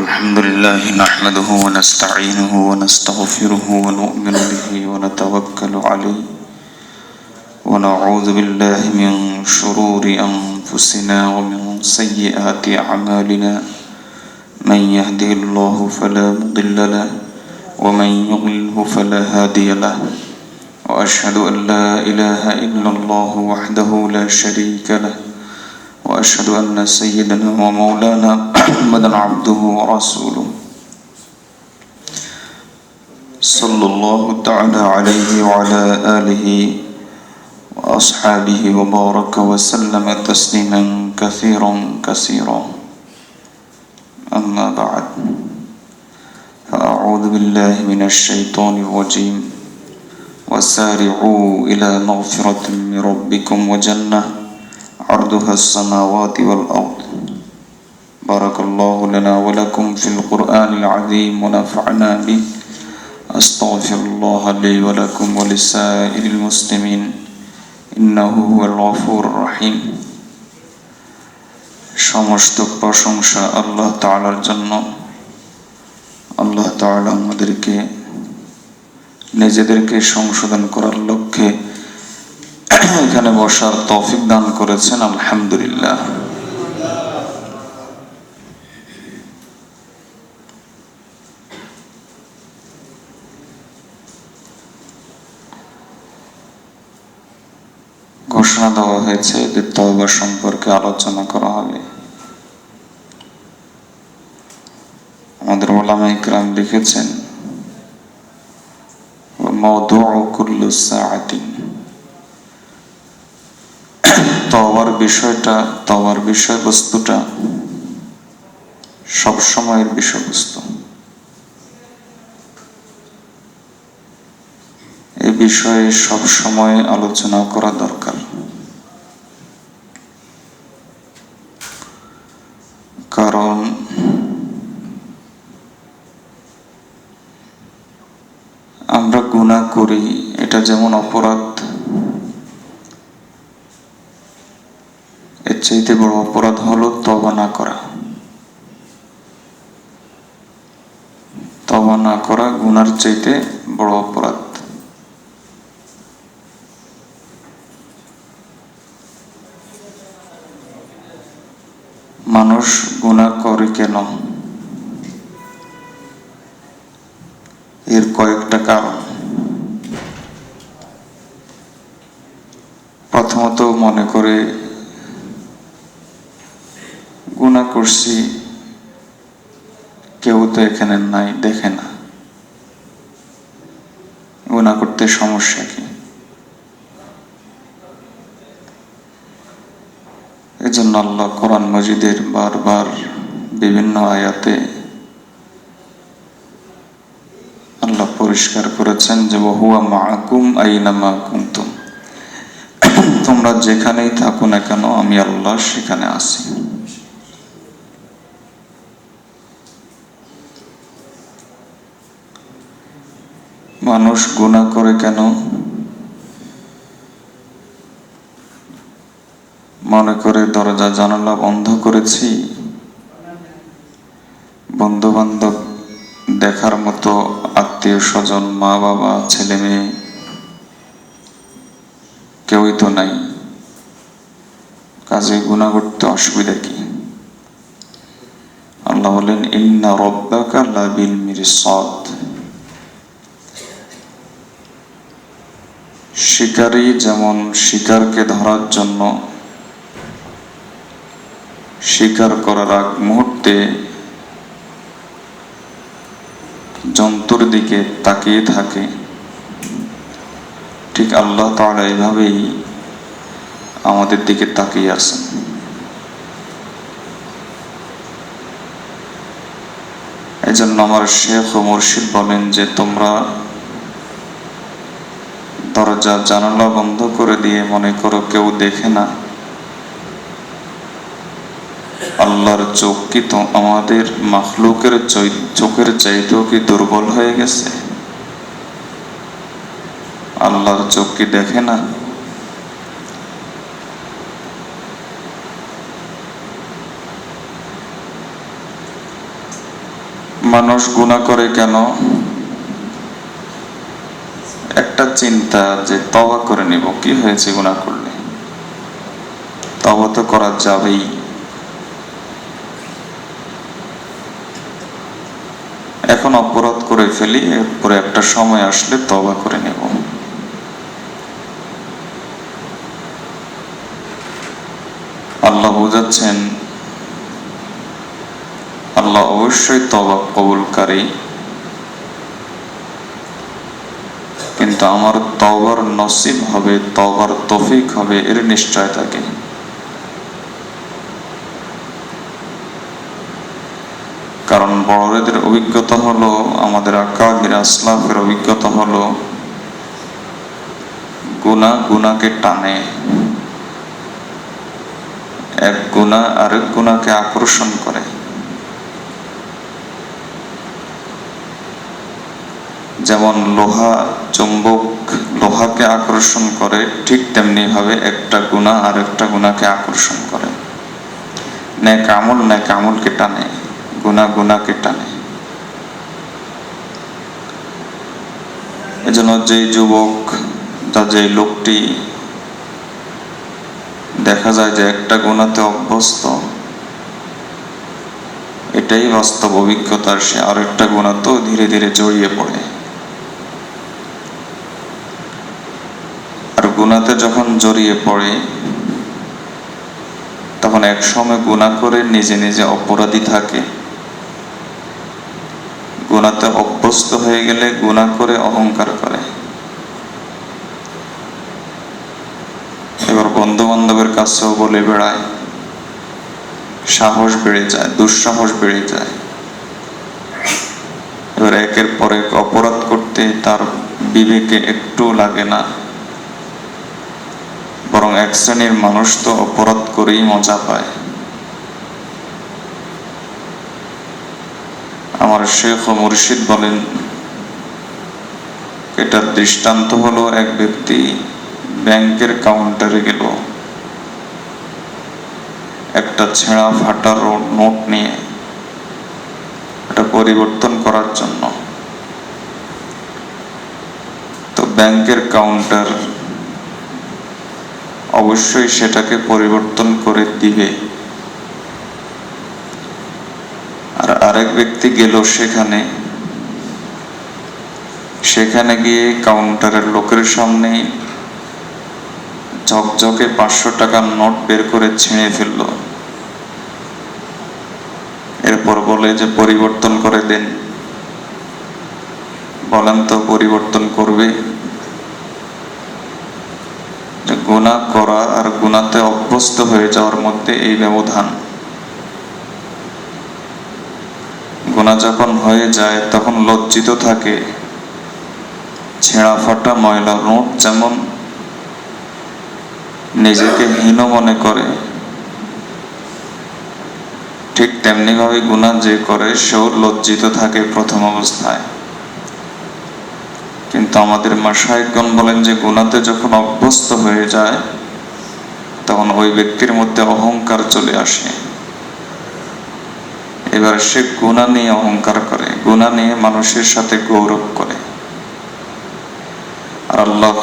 الحمد لله نحمده ونستعينه ونستغفره ونؤمن به ونتوكل عليه ونعوذ بالله من شرور أنفسنا ومن سيئات أعمالنا من يهده الله فلا مضل له ومن يضلله فلا هادي له وأشهد أن لا إله إلا الله وحده لا شريك له وأشهد أن سيدنا ومولانا محمدا عبده ورسوله صلى الله تعالى عليه وعلى آله وأصحابه وبارك وسلم تسليما كثيرا أما بعد فأعوذ بالله من الشيطان الرجيم وسارعوا إلى مغفرة من ربكم وجنة عرضها السماوات والأرض بارك الله لنا ولكم في القرآن العظيم ونفعنا به أستغفر الله لي ولكم ولسائر المسلمين إنه هو الغفور الرحيم সমস্ত প্রশংসা আল্লাহ তাআলার জন্য। আল্লাহ তাআলা আমাদেরকে নিজেদেরকে সংশোধন করার লক্ষ্যে এখানে বসার তৌফিক দান করেছেন, আলহামদুলিল্লাহ। ঘোষণা দেওয়া হয়েছে যে তওবা সম্পর্কে আলোচনা করা হবে। আমাদের উলামায়ে কিরাম লিখেছেন মাওদুউ কুল্লু সাআতিন, তওবার বিষয়বস্তুটা সব সময়ের বিষয়বস্তু। এই বিষয়ে সব সময় আলোচনা করা দরকার, কারণ আমরা গুনাহ করি, এটা যেমন অপরাধ, এর চাইতে বড় অপরাধ হলো তওবা না করা। তওবা না করা গুনার চাইতে বড় অপরাধ। মানুষ গুনাহ করে কেন? এর কয়েকটা কারণ। প্রথমত মনে করে গুনাহ করছি, কেউ তো এখানে নাই, দেখে না, গুনাহ করতে সমস্যা কি? এজন্য আল্লাহ কোরআন মাজিদের বারবার বিভিন্ন আয়াতে আল্লাহ পরিষ্কার করেছেন যে ওয়াহুয়া মাআকুম আইনামা কুনতুম, তোমরা যেখানেই থাকো না কেন আমি আল্লাহ সেখানে আছি। মানুষ গুনাহ করে কেন? মনে করে দরজা জানালা বন্ধ করেছি, বন্ধু বান্ধব দেখার মতো আত্মীয় স্বজন, মা বাবা, ছেলে মেয়ে কেউই তো নাই, কাজে গুনাহ করতে অসুবিধা কি? আল্লাহ বলেন ইন্না রাব্বাকা লাবিল মিরসাদ, শিকারী যেমন শিকারকে ধরার জন্য শিকার করার আগ মুহূর্তে জন্তুর দিকে তাকিয়ে থাকে, ঠিক আল্লাহ তাআলা এইভাবেই আমাদের দিকে তাকিয়ে আছেন। এই জন্য আমার শেখ ও মুর্শিদ বলেন যে তোমরা দরজা জানালা বন্ধ করে দিয়ে মনে করো কেউ দেখে না। আল্লাহর চোখ কি তো আমাদের মাখলুকের চোখের চাইতেও কি দুর্বল হয়ে গেছে? আল্লাহর চোখ কি দেখে না? মানুষ গুনাহ করে কেন? একটা চিন্তা যে তওবা করে নিব, কি হয়েছে গুনাহ করলে, তওবা তো করা যাবেই। এখন অপরাধ করে ফেলি, এরপরে একটা সময় আসলে তওবা করে নেব। আল্লাহ বোঝাচ্ছেন, আল্লাহ অবশ্যই তওবা কবুলকারী, কিন্তু আমার তওবার নসিব হবে, তওবার তৌফিক হবে, এর নিশ্চয়তা কি? কারণ বড়দের অভিজ্ঞতা হলো, আমাদের আকাবির আসলাফের অভিজ্ঞতা হলো, গুনাহ গুনাহকে টানে, এক গুনাহ আরেক গুনাহকে আকর্ষণ করে। যেমন লোহা চুম্বক লোহাকে আকর্ষণ করে, ঠিক তেমনি ভাবে একটা গুনাহ আরেকটা গুনাহকে আকর্ষণ করে। নেক আমলকে টানে, গুনাহ গুনাহকে টানে। এজন্য যেই যুবক বা যেই লোকটি দেখা যায় যে একটা গুনাহতে অভ্যস্ত, এটাই বাস্তব অভিজ্ঞতার, সে আরেকটা গুনাহতেও ধীরে ধীরে জড়িয়ে পড়ে। আর গুনাহতে যখন জড়িয়ে পড়ে, তখন এক সময় গুনাহ করে নিজে নিজে অপরাধী থাকে। গুনাহতে অভ্যস্ত হয়ে গেলে গুনাহ করে অহংকার করে। এবার বন্ধু বান্ধবের কাছেও বলে বেড়ায়, সাহস বেড়ে যায়, দুঃসাহস বেড়ে যায়। এবার একের পর এক অপরাধ করতে তার বিবেকে একটু লাগে না, বরং এক শ্রেণীর মানুষ তো অপরাধ করেই মজা পায়। আমার শেখ ও মুর্শিদ বলেন, এটার দৃষ্টান্ত হলো, এক ব্যক্তি ব্যাংকের কাউন্টারে গেল একটা ছেঁড়া ফাটা নোট নিয়ে, এটা পরিবর্তন করার জন্য। তো ব্যাংকের কাউন্টার অবশ্যই সেটাকে পরিবর্তন করে দিবে। আর আরেক ব্যক্তি গেল সেখানে গিয়ে কাউন্টারের লোকের সামনে ঝকঝকে 500 টাকার নোট বের করে ছিঁড়ে ফেলল। এরপর বলে যে পরিবর্তন করে দেন। বলেন তো পরিবর্তন করবে? গুনাহ করা আর গুনাহতে অভ্যস্ত হয়ে যাওয়ার মধ্যে এই ব্যবধান। গুনাহ যখন হয়ে যায় তখন লজ্জিত থাকে। ছেঁড়া ফাটা ময়লা নোট যেমন নিজেকে হীন মনে করে, ঠিক তেমনি ভাবে গুনাহ যে করে সেও লজ্জিত থাকে প্রথম অবস্থায়। কিন্তু আমাদের মাশায়েখগণ বলেন যে গুনাহতে যখন অভ্যস্ত হয়ে যায়, তখন ওই ব্যক্তির মধ্যে অহংকার চলে আসে। এবার সে গুনাহ নিয়ে অহংকার করে, গুনাহ নিয়ে মানুষের সাথে গৌরব করে। আর আল্লাহ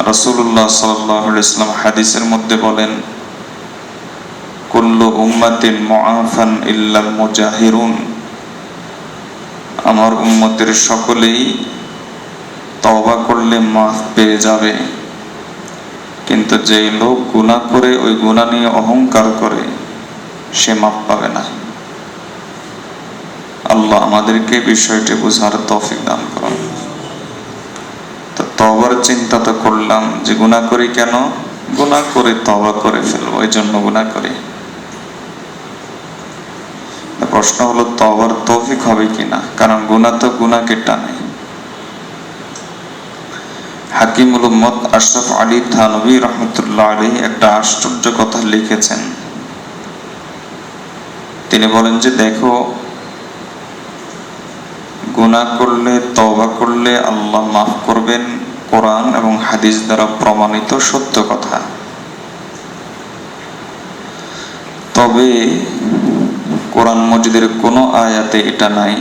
রাসূলুল্লাহ সাল্লাল্লাহু আলাইহি ওয়াসাল্লাম হাদিসের মধ্যে বলেন, কুল্লু উম্মাতিন মুআফান ইল্লাল মুজাহিরুন, আমার উম্মতের সকলেই তওবা করলে মাফ পেয়ে যাবে, কিন্তু যেই লোক গুনাহ করে ওই গুনাহ নিয়ে অহংকার করে সে মাফ পাবে না। আল্লাহ আমাদেরকে বিষয়টি বোঝার তৌফিক দান করুন। তো তওবার চিন্তা তো করলাম যে গুনাহ করি কেন? গুনাহ করে তওবা করে ফেলবো, এই জন্য গুনাহ করি। প্রশ্ন হলো তওবার তৌফিক হবে কিনা, কারণ গুনাহ তো গুনাহকে টানে। হাকিমুল উম্মত আশরাফ আলী থানভী রহমতুল্লাহ আলাইহি একটা আশ্চর্য কথা লিখেছেন। তিনি বলেন যে দেখো, গুনাহ করলে তওবা করলে আল্লাহ মাফ করবেন, কোরআন এবং হাদিস দ্বারা প্রমাণিত সত্য কথা। তবে কোরআন মজিদের কোনো আয়াতে এটা নাই,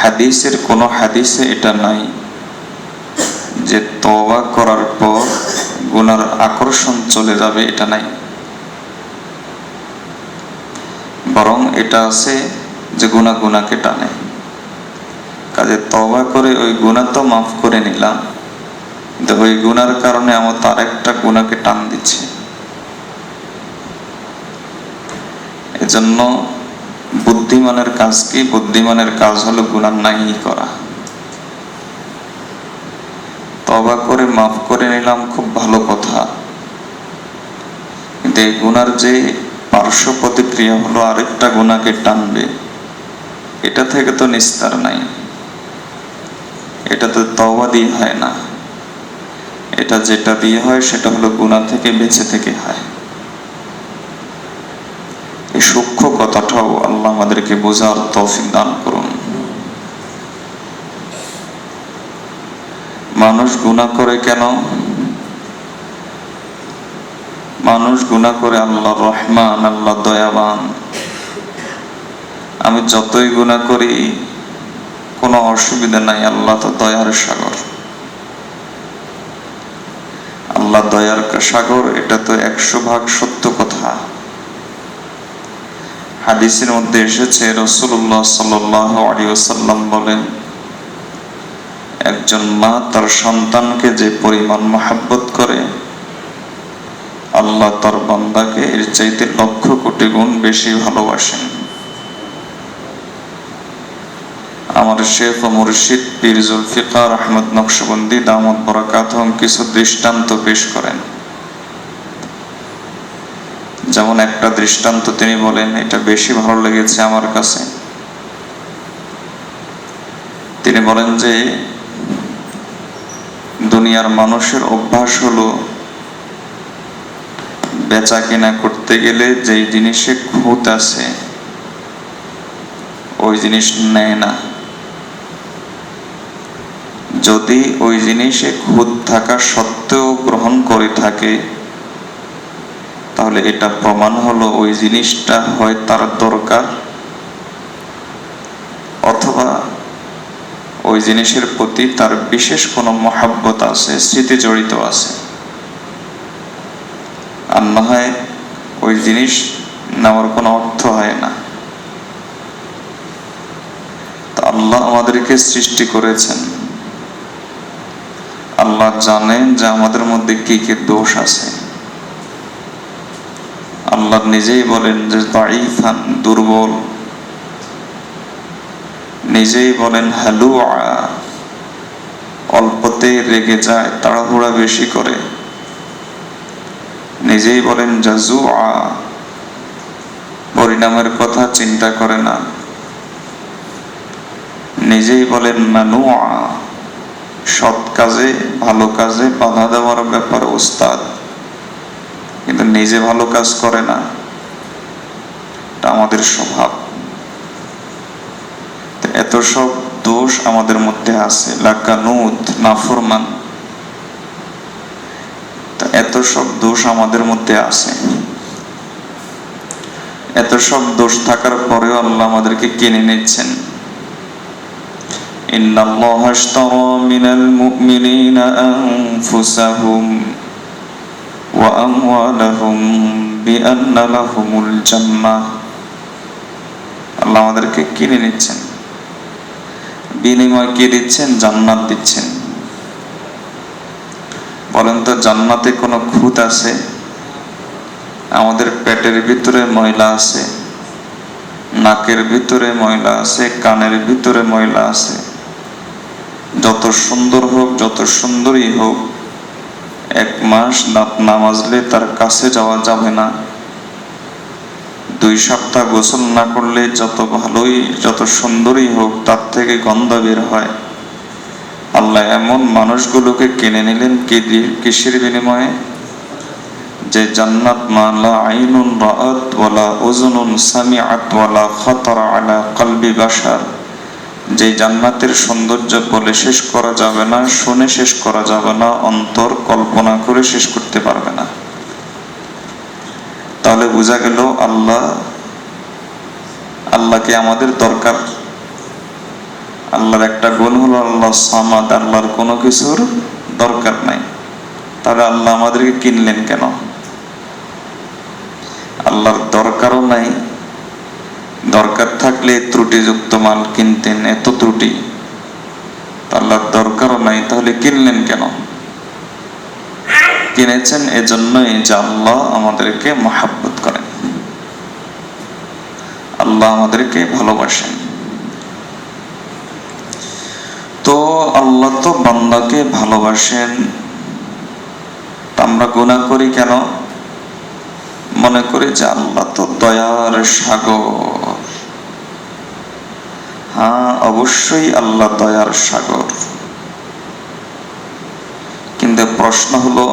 হাদিসের কোনো হাদিসে এটা নাই যে তওবা করার পর গুনার আকর্ষণ চলে যাবে, এটা নাই। বরং এটা আছে যে গুনাহ গুনাহকে টানে। কাজে তওবা করে ওই গুনাহ তো মাফ করে নিলাম, কিন্তু ওই গুনার কারণে আমার তার একটা গুনাহকে টান দিচ্ছে। এজন্য বুদ্ধিমানের কাজ কি? বুদ্ধিমানের কাজ হলো গুনাহ নাই করা। তওবা করে মাফ করে নিলাম, খুব ভালো কথা, কিন্তু এই গুনার যে পার্শ্ব প্রতিক্রিয়া হলো আরেকটা গুনাহকে টানবে, এটা থেকে তো নিস্তার নাই। এটা তো তওবা দিয়ে হয় না, এটা যেটা দিয়ে হয় সেটা হলো গুনাহ থেকে বেঁচে থেকে হয়। এই সূক্ষ্ম কথাটাও আল্লাহ আমাদেরকে বোঝার তৌফিক দান করুন। মানুষ গুনাহ করে কেন? মানুষ গুনাহ করে আল্লাহ রহমান, আল্লাহ দয়াবান। আমি যতই গুনাহ করি কোনো অসুবিধা নাই, আল্লাহ তো দয়ার সাগর। আল্লাহ দয়ার সাগর, এটা তো 100% সত্য কথা। হাদিসের মধ্যে এসেছে, রাসূলুল্লাহ সাল্লাল্লাহু আলাইহি ওয়াসাল্লাম বলেন, একজন মা তার সন্তানকে যে পরিমাণ মহব্বত করে, আল্লাহ তার বান্দাকে এর চাইতে লক্ষ কোটি গুণ বেশি ভালোবাসেন। আমার শেখ ও মুর্শিদ পীর জুলফিকার আহমদ নকশবন্দি দামত বরাকাতুহুম কিছু দৃষ্টান্ত পেশ করেন। যেমন একটা দৃষ্টান্ত তিনি বলেন, এটা বেশি ভালো লেগেছে আমার কাছে। তিনি বলেন যে দুনিয়ার মানুষের অভ্যাস হলো বেচা কেনা করতে গেলে যেই জিনিসে খুঁত আছে ওই জিনিস নেয় না। যদি ওই জিনিসে খুঁত থাকা সত্ত্বেও গ্রহণ করে থাকে, তাহলে এটা প্রমাণ হলো ওই জিনিসটা হয় তার দরকার, অথবা ওই জিনিসের প্রতি তার বিশেষ কোনো মহব্বত আছে, স্মৃতি জড়িত আছে। আর না হয় ওই জিনিস নেওয়ার কোনো অর্থ হয় না। তো আল্লাহ আমাদেরকে সৃষ্টি করেছেন, আল্লাহ জানেন যে আমাদের মধ্যে কি কি দোষ আছে। আল্লাহ নিজেই বলেন যে দাঈফান, দুর্বল। নিজেই বলেন হালুআ, অল্পতে রেগে যায়, তাড়াহুড়া বেশি করে। নিজেই বলেন জাজুআ, পরিণামের কথা চিন্তা করে না। নিজেই বলেন মানুআ, সৎ কাজে ভালো কাজে বাধা দেওয়ার ব্যাপারে ওস্তাদ, কিন্তু নিজে ভালো কাজ করে না। এটা আমাদের স্বভাব। এত সব দোষ আমাদের মধ্যে আছে, লাকানুত, নাফরমান। এত সব দোষ আমাদের মধ্যে আছে। এত সব দোষ থাকার পরেও আল্লাহ আমাদেরকে কিনে নিচ্ছেন। ইন্নাল্লাহা আশতারা মিনাল মুমিনিনা আনফুসাহুম ওয়া আমওয়ালাহুম বিআন্না লাহুমুল জান্নাহ। আল্লাহ আমাদেরকে কিনে নিচ্ছেন, বিনিময় কি দিচ্ছেন? জান্নাত দিচ্ছেন। বলেন তো, জান্নাতে কোনো খুঁত আছে? আমাদের পেটের ভিতরে ময়লা আছে, নাকের ভিতরে ময়লা আছে, কানের ভিতরে ময়লা আছে। যত সুন্দর হোক, যত সুন্দরী হোক, 1 মাস দাঁত না মাজলে তার কাছে যাওয়া যাবে না। 2 সপ্তাহ গোসল না করলে যত ভালোই, যত সুন্দরী হোক, তার থেকে গন্ধ বের হয়। আল্লাহ এমন মানুষগুলোকে কিনে নিলেন কিসের বিনিময়ে? যে জান্নাত মা লা আইনুন রাআত ওয়ালা উযুনুন সামিআত ওয়ালা খাতারা আলা কলবি বাশার। যে জান্নাতের সৌন্দর্য বলে শেষ করা যাবে না, শুনে শেষ করা যাবে না, অন্তর কল্পনা করে শেষ করতে পারবে না। তাহলে বোঝা গেল আল্লাহ আল্লাহকে আমাদের দরকার? আল্লাহর একটা গুণ হলো আল্লাহ সামাদ, আল্লাহর কোনো কিছুর দরকার নাই। তাহলে আল্লাহ আমাদেরকে কিনলেন কেন? আল্লাহর দরকারও নাই। দরকার থাকলে ত্রুটিযুক্ত মাল কিনতেন, এত ত্রুটি। আল্লাহর দরকারও নাই, তাহলে কিনলেন কেন? কিনেছেন এজন্যই যে আল্লাহ আমাদেরকে মহাব্বত করেন, আল্লাহ আমাদেরকে ভালোবাসেন। তো আল্লাহ তো বান্দাকে ভালোবাসেন, আমরা গুনাহ করি কেন? মনে করি যে আল্লাহ তো দয়ার সাগর। হ্যাঁ, অবশ্যই আল্লাহ দয়ার সাগর, কিন্তু প্রশ্ন হলো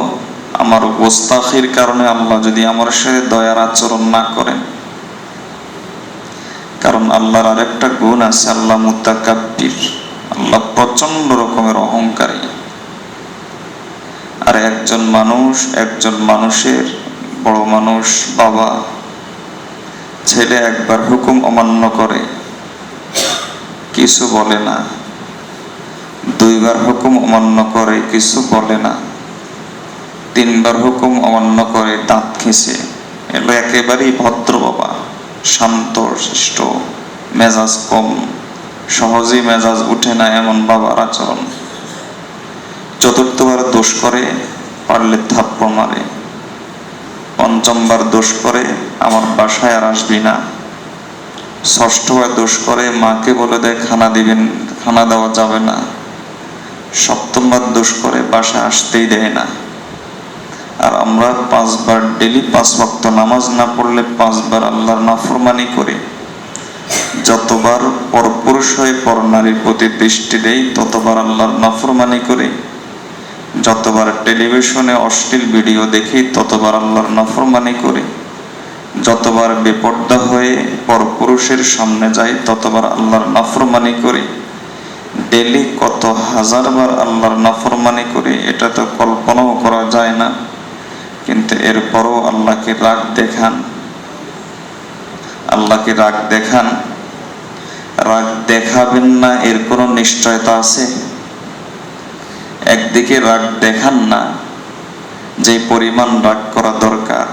আমার গোস্তাখির কারণে আল্লাহ যদি আমার সাথে দয়ার আচরণ না করেন। কারণ আল্লাহর আরেকটা গুণ আছে, আল্লাহ মুতাকাব্বির, আল্লাহ প্রচন্ড রকমের অহংকারী। আর একজন মানুষের বড় মানুষ, বাবা, ছেলে একবার হুকুম অমান্য করে কিছু বলে না, দুইবার হুকুম অমান্য করে কিছু বলে না, তিনবার হুকুম অমান্য করে দাঁত খিঁচে। এলো একেবারেই ভদ্র বাবা, শান্ত শিষ্ট, মেজাজ কম, সহজেই মেজাজ উঠে না এমন বাবার আচরণ। চতুর্থবার দোষ করে পারলে থাপ্পড় মারে, পঞ্চমবার দোষ করে আমার বাসায় আর আসবি না, ষষ্ঠবার দোষ করে মাকে বলে দেয় খানা দিবেন, খানা দেওয়া যাবে না, সপ্তমবার দোষ করে বাসায় আসতেই দেয় না। আর আমরা 5 বার ডেলি 5 ওয়াক্ত নামাজ না পড়লে 5 বার আল্লাহর নাফরমানি করি। যতবার পরপুরুষ হয়ে পরনারীর প্রতি দৃষ্টি দেই ততবার আল্লাহর নাফরমানি করি। যতবার টেলিভিশনে অশ্লীল ভিডিও দেখি ততবার আল্লাহর নাফরমানি করি। যতবার বেপর্দা হয়ে পরপুরুষের সামনে যাই ততবার আল্লাহর নাফরমানি করি। ডেলি কত হাজারবার আল্লাহর নাফরমানি করি, এটা তো কল্পনাও করা যায় না। কিন্তু এরপরও আল্লাহকে রাগ দেখান, আল্লাহকে রাগ দেখান। রাগ দেখাবেন না এর কোনো নিশ্চয়তা আছে? একদিকে রাগ দেখান না যে পরিমাণ রাগ করা দরকার,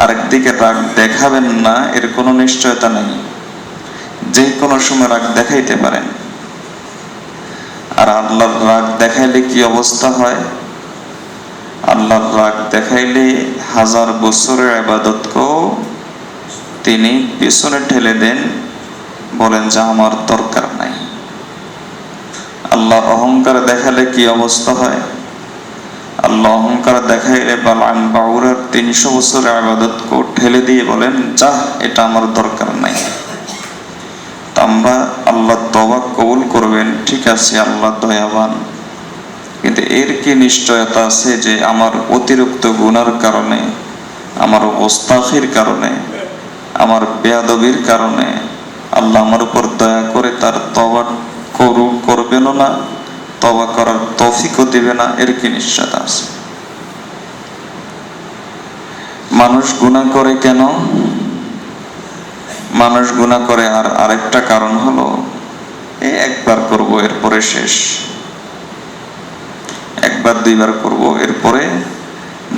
আরেকদিকে রাগ দেখাবেন না এর কোনো নিশ্চয়তা নেই, যে কোনো সময় রাগ দেখাইতে পারেন। আর আল্লাহর রাগ দেখাইলে কি অবস্থা হয়? আল্লাহর রাগ দেখাইলে 1000 বছরের ইবাদতকেও তিনি পিছনে ঠেলে দেন, বলেন যে আমার দরকার নাই। আল্লাহ অহংকার দেখালে কি অবস্থা হয়? আল্লাহ অহংকার দেখাইলে বালাম বাউরের 300 বছরের ইবাদতকেও ঠেলে দিয়ে বলেন যা, এটা আমার দরকার নাই। আমরা আল্লাহ তওবা কবুল করবেন, ঠিক আছে, আল্লাহ দয়াবান, কিন্তু এর কি নিশ্চয়তা আছে যে আমার অতিরিক্ত গুনার কারণে, আমার গোস্তাখির কারণে, আমার বেয়াদবির কারণে আল্লাহ আমার উপর দয়া করে তার তওবা করবেন না, তওবা করার তৌফিকও দিবে না? এর কি নিশ্চয়তা আছে? মানুষ গুনাহ করে কেন? মানুষ গুনাহ করে আর আরেকটা কারণ হলো একবার করব এরপরে শেষ, একবার দুইবার করব এরপরে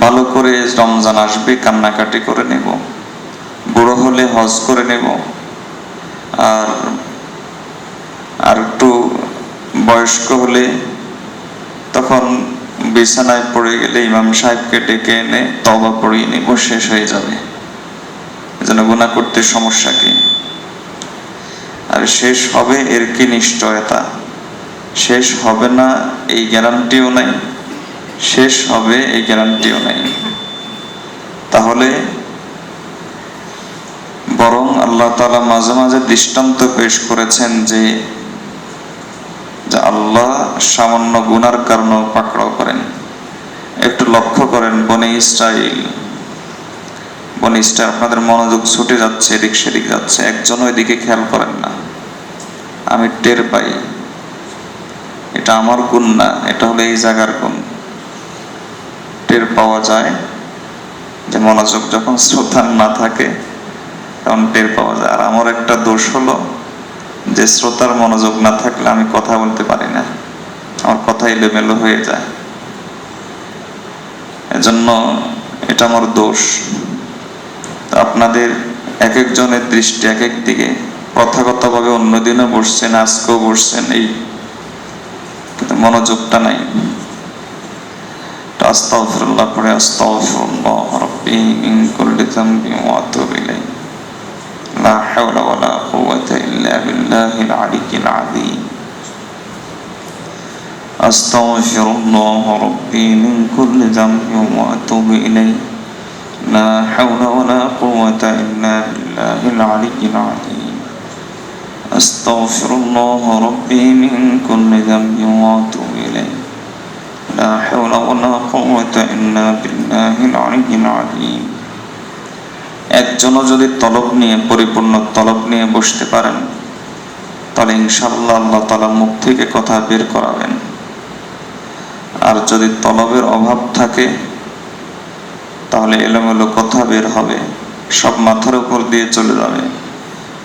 ভালো করে রমজান আসবে কান্নাকাটি করে নেব, বুড়ো হলে হজ করে নেব, আর একটু বয়স্ক হলে তখন বিছানায় পড়ে গেলে ইমাম সাহেবকে ডেকে এনে তওবা পড়িয়ে নেব, শেষ হয়ে যাবে। এজন্য গুনাহ করতে সমস্যা কি? আর শেষ হবে এর কি নিশ্চয়তা? শেষ হবে না এই গ্যারান্টিও নাই, শেষ হবে এই গ্যারান্টিও নাই। তাহলে বরং আল্লাহ তাআলা মাঝে মাঝে দৃষ্টান্ত পেশ করেছেন যে আল্লাহ সামান্য গুনার কারণে পাকড়াও করেন। একটু লক্ষ্য করেন বনি ইসরাইল, আপনাদের মনোযোগ ছুটে যাচ্ছে, এদিক সেদিক যাচ্ছে, একজনও এদিকে খেয়াল করেন না। আমি টের পাই এটা আমার গুণ না, এটা হলো এই জায়গার গুণ। টের পাওয়া যায় যে মনোযোগ যখন শ্রদ্ধার না থাকে তখন টের পাওয়া যায়। আর আমার একটা দোষ হলো যে শ্রোতার মনোযোগ না থাকলে আমি কথা বলতে পারি না, আমার কথা এলোমেলো হয়ে যায়। এজন্য এটা আমার দোষ। তো আপনাদের এক একজনের দৃষ্টি এক এক দিকে, প্রথাগতভাবে অন্যদিনও বসছেন, আজকেও বসছেন, এই কিন্তু মনোযোগটা নাই। আস্তাগফিরুল্লাহ পড়ে আস্তাগফিরুল্লাহ রাব্বি মিন কুল্লি যামবিন ওয়া আতুবু ইলাইহি লা হাওলা ওয়ালা কুওয়াতা ইল্লা বিল্লাহিল আলিয়্যিল আযীম। আস্তাগফিরুল্লাহ রাব্বি মিন কুল্লি যামবিন ওয়া আতুবু ইলাইহি লা হাওলা ওয়ালা কুওয়াতা ইল্লা বিল্লাহিল আলিয়্যিল আযীম। আস্তাগফিরুল্লাহ রাব্বি মিন কুল্লি যামবিন ওয়া আতুবু ইলাইহি লা হাওলা ওয়ালা কুওয়াতা ইল্লা বিল্লাহিল আলিয়্যিল আযীম। একজনও যদি তলব নিয়ে, পরিপূর্ণ তলব নিয়ে বসতে পারেন, তাহলে ইনশাআল্লাহ আল্লাহ তাআলা মুখ থেকে কথা বের করাবেন। আর যদি তলবের অভাব থাকে তাহলে এলোমেলো কথা বের হবে, সব মাথার উপর দিয়ে চলে যাবে।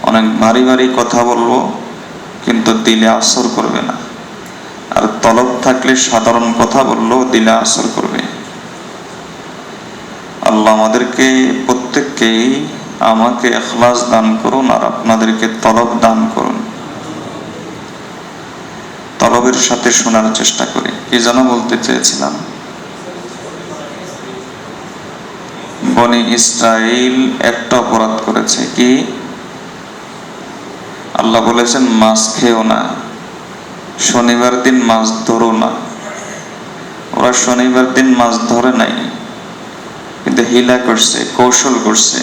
অনেক ভারী ভারী কথা বলবো কিন্তু দিলে আসর করবে না। আর তলব থাকলে সাধারণ কথা বললেও দিলে আসর করবে। আল্লাহ আমাদেরকে প্রত্যেককেই, আমাকে ইখলাস দান করুন আর আপনাদেরকে তলব দান করুন। তলবের সাথে শোনার চেষ্টা করি। কি যেন বলতে চেয়েছিলাম? বনি ইসরাইল একটা অপরাধ করেছে। কি? আল্লাহ বলেছেন মাছ খেও না, শনিবার দিন মাছ ধরো না। ওরা শনিবার দিন মাছ ধরে নাই, কিন্তু হিলা করছে, কৌশল করছে।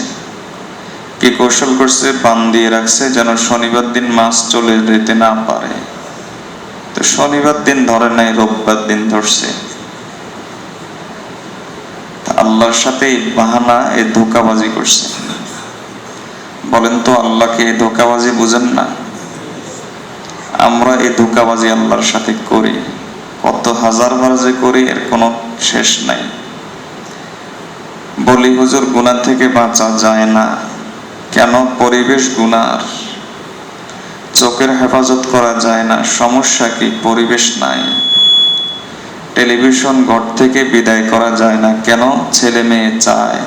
কি কৌশল করছে? বান দিয়ে রাখছে যেন শনিবার দিন মাছ চলে যেতে না পারে। তো শনিবার দিন ধরে নাই, রোববার দিন ধরছে। আল্লাহর সাথে এই বাহানা, এই ধোঁকাবাজি করছে। বলেন তো আল্লাহকে এই ধোঁকাবাজি বুঝেন না? আমরা এই ধোঁকাবাজি আল্লাহর সাথে করি, কত হাজার বার যে করি এর কোনো শেষ নাই। বলি হুজুর গুনাহ থেকে বাঁচা যায় না কেন? পরিবেশ গুনার। চোখের হেফাজত করা যায় না, সমস্যা কি? পরিবেশ নাই। টেলিভিশন ঘর থেকে বিদায় করা যায় না কেন? ছেলে মেয়ে চায়।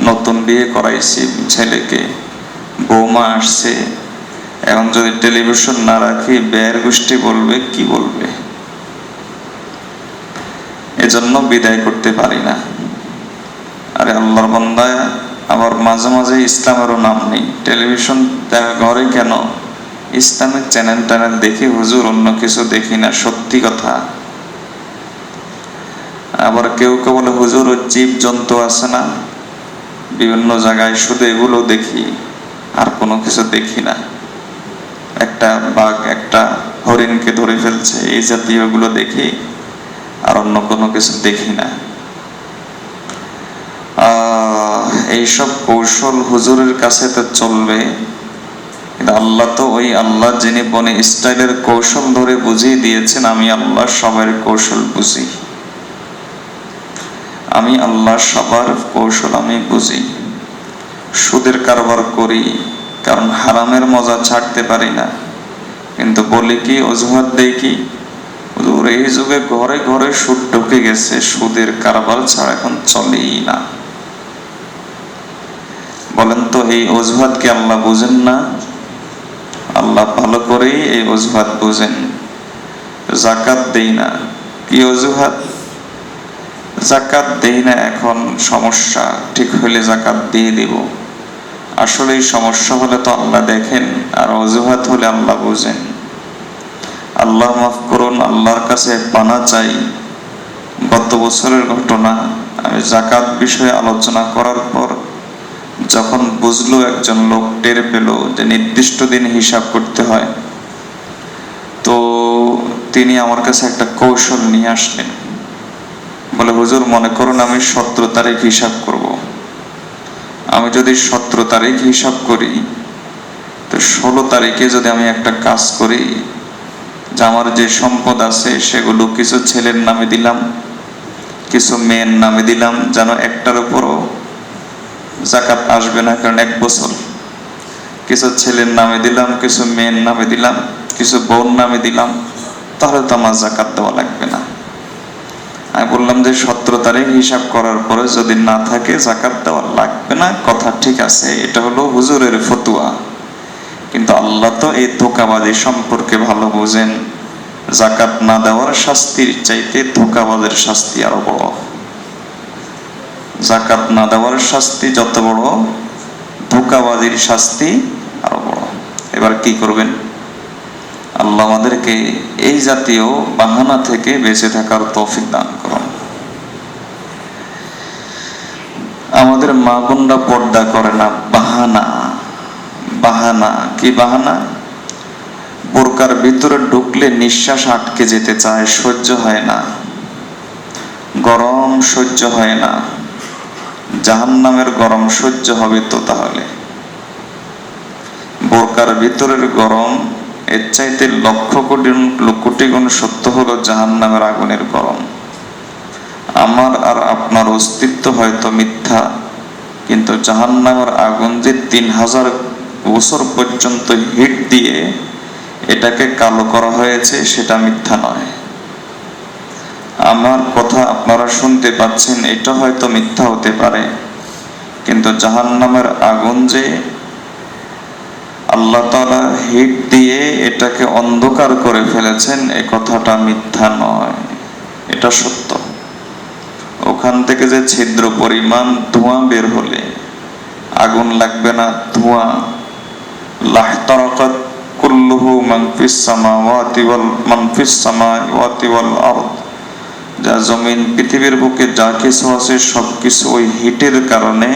নতুন বিয়ে করাইছি ছেলেকে, বৌমা আসছে, এখন যদি টেলিভিশন না রাখি বেয়ের গোষ্ঠী বলবে, কি বলবে? এজন্য বিদায় করতে পারি না। আরে আল্লাহর বান্দা, আবার মাঝে মাঝে ইসলামেরও নাম নেই। টেলিভিশন ঘরে কেন? ইসলামিক চ্যানেল দেখি হুজুর, অন্য কিছু দেখি না। সত্যি কথা। আবার কেউ কেউ বলে হুজুর ওই জীব জন্তু আছে না বিভিন্ন জায়গায়, শুধু এগুলো দেখি, আর কোনো কিছু দেখি না। একটা বাঘ একটা হরিণকে ধরে ফেলছে, এই জাতীয় গুলো দেখি, আর অন্য কোনো কিছু দেখি না। এইসব কৌশল হুজুরের কাছে তো চলবে, কিন্তু আল্লাহ তো ওই আল্লাহ যিনি বনি ইসরাইলের কৌশল ধরে বুঝিয়ে দিয়েছেন, আমি আল্লাহ সবার কৌশল বুঝি। আমি আল্লাহ সবার কৌশল আমি বুঝি। সুদের কারবার করি কারণ হারামের মজা ছাড়তে পারি না, কিন্তু বলি কি, অজুহাত দেই কি, এই যুগে ঘরে ঘরে সুদ ঢুকে গেছে, সুদের কারবার ছাড়া এখন চলেই না। বলেন তো এই অজুহাত কি আল্লাহ বুঝেন না? আল্লাহ ভালো করেই এই অজুহাত বুঝেন। যাকাত দেই না, কি অজুহাত? যাকাত দেই না এখন সমস্যা, ঠিক হইলে যাকাত দিয়ে দিব। আসলে এই সমস্যা হলে তো আল্লাহ দেখেন, আর অজুহাত হলে আল্লাহ বুঝেন। আল্লাহ মাফ করুন, আল্লাহর কাছে পানা চাই। গত বছরের ঘটনা, আমি যাকাত বিষয়ে আলোচনা করার পর যখন বুঝলো, একজন লোক টের পেল যে নির্দিষ্ট দিন হিসাব করতে হয়, তো তিনি আমার কাছে একটা কৌশল নিয়ে আসলেন। বলে হুজুর মনে করুন আমি 17 তারিখ হিসাব করব। আমি যদি 17 তারিখ হিসাব করি, তো 16 তারিখে যদি আমি একটা কাজ করি, যে আমার যে সম্পদ আছে সেগুলো কিছু ছেলের নামে দিলাম, কিছু মেয়ের নামে দিলাম, যেন একটার উপরও যাকাত আসবে না, কারণ 1 বছর কিছু ছেলের নামে দিলাম, কিছু মেয়ের নামে দিলাম, কিছু বোন নামে দিলাম, তাহলে তো আমার যাকাত দেওয়া লাগবে না। আমি বললাম যে 17 তারিখ হিসাব করার পরে যদি না থাকে যাকাত দেওয়া লাগবে না, কথা ঠিক আছে, এটা হলো হুজুরের ফতোয়া। কিন্তু আল্লাহ তো এই ধোঁকাবাজি সম্পর্কে ভালো বোঝেন। যাকাত না দেওয়ার শাস্তির চাইতে ধোঁকাবাজের শাস্তি আরো বড়। যাকাত না দেওয়ার শাস্তি যত বড়, ধোঁকাবাজির শাস্তি আরো বড়। এবার কি করবেন? আল্লাহ আমাদেরকে এই জাতীয় বাহানা থেকে বেঁচে থাকার তৌফিক দান করুন। আমাদের মা বোনরা পর্দা করে না, বাহানা। বাহানা কি বাহানা? বোরকার ভিতরে ঢুকলে নিঃশ্বাস আটকে যেতে চায়, সহ্য হয় না, গরম সহ্য হয় না। জাহান্নামের গরম সহ্য হবে তো তাহলে? বোরকার ভিতরের গরম এর চাইতে লক্ষ কোটি গুণ সত্য হলো জাহান্নামের আগুনের গরম। আমার আর আপনার অস্তিত্ব হয়তো মিথ্যা, কিন্তু জাহান্নামের আগুন যে 3000 বছর পর্যন্ত হিট দিয়ে এটাকে কালো করা হয়েছে সেটা মিথ্যা নয়। আমার কথা আপনারা শুনতে পাচ্ছেন, এটা হয়তো মিথ্যা হতে পারে, কিন্তু জাহান্নামের আগুন যে আল্লাহ তাআলা হিট দিয়ে এটাকে অন্ধকার করে ফেলেছেন, এ কথাটা মিথ্যা নয়, এটা সত্য। ওখান থেকে যে ছিদ্র পরিমাণ ধোঁয়া বের হলে আগুন লাগবে না, ধোঁয়া। লাহতারাকাত কুল্লুহু মান ফিস সামাওয়াতি ওয়াল আরদ, যা জমিন পৃথিবীর বুকে যা কিছু আছে সবকিছু ওই হিটের কারণে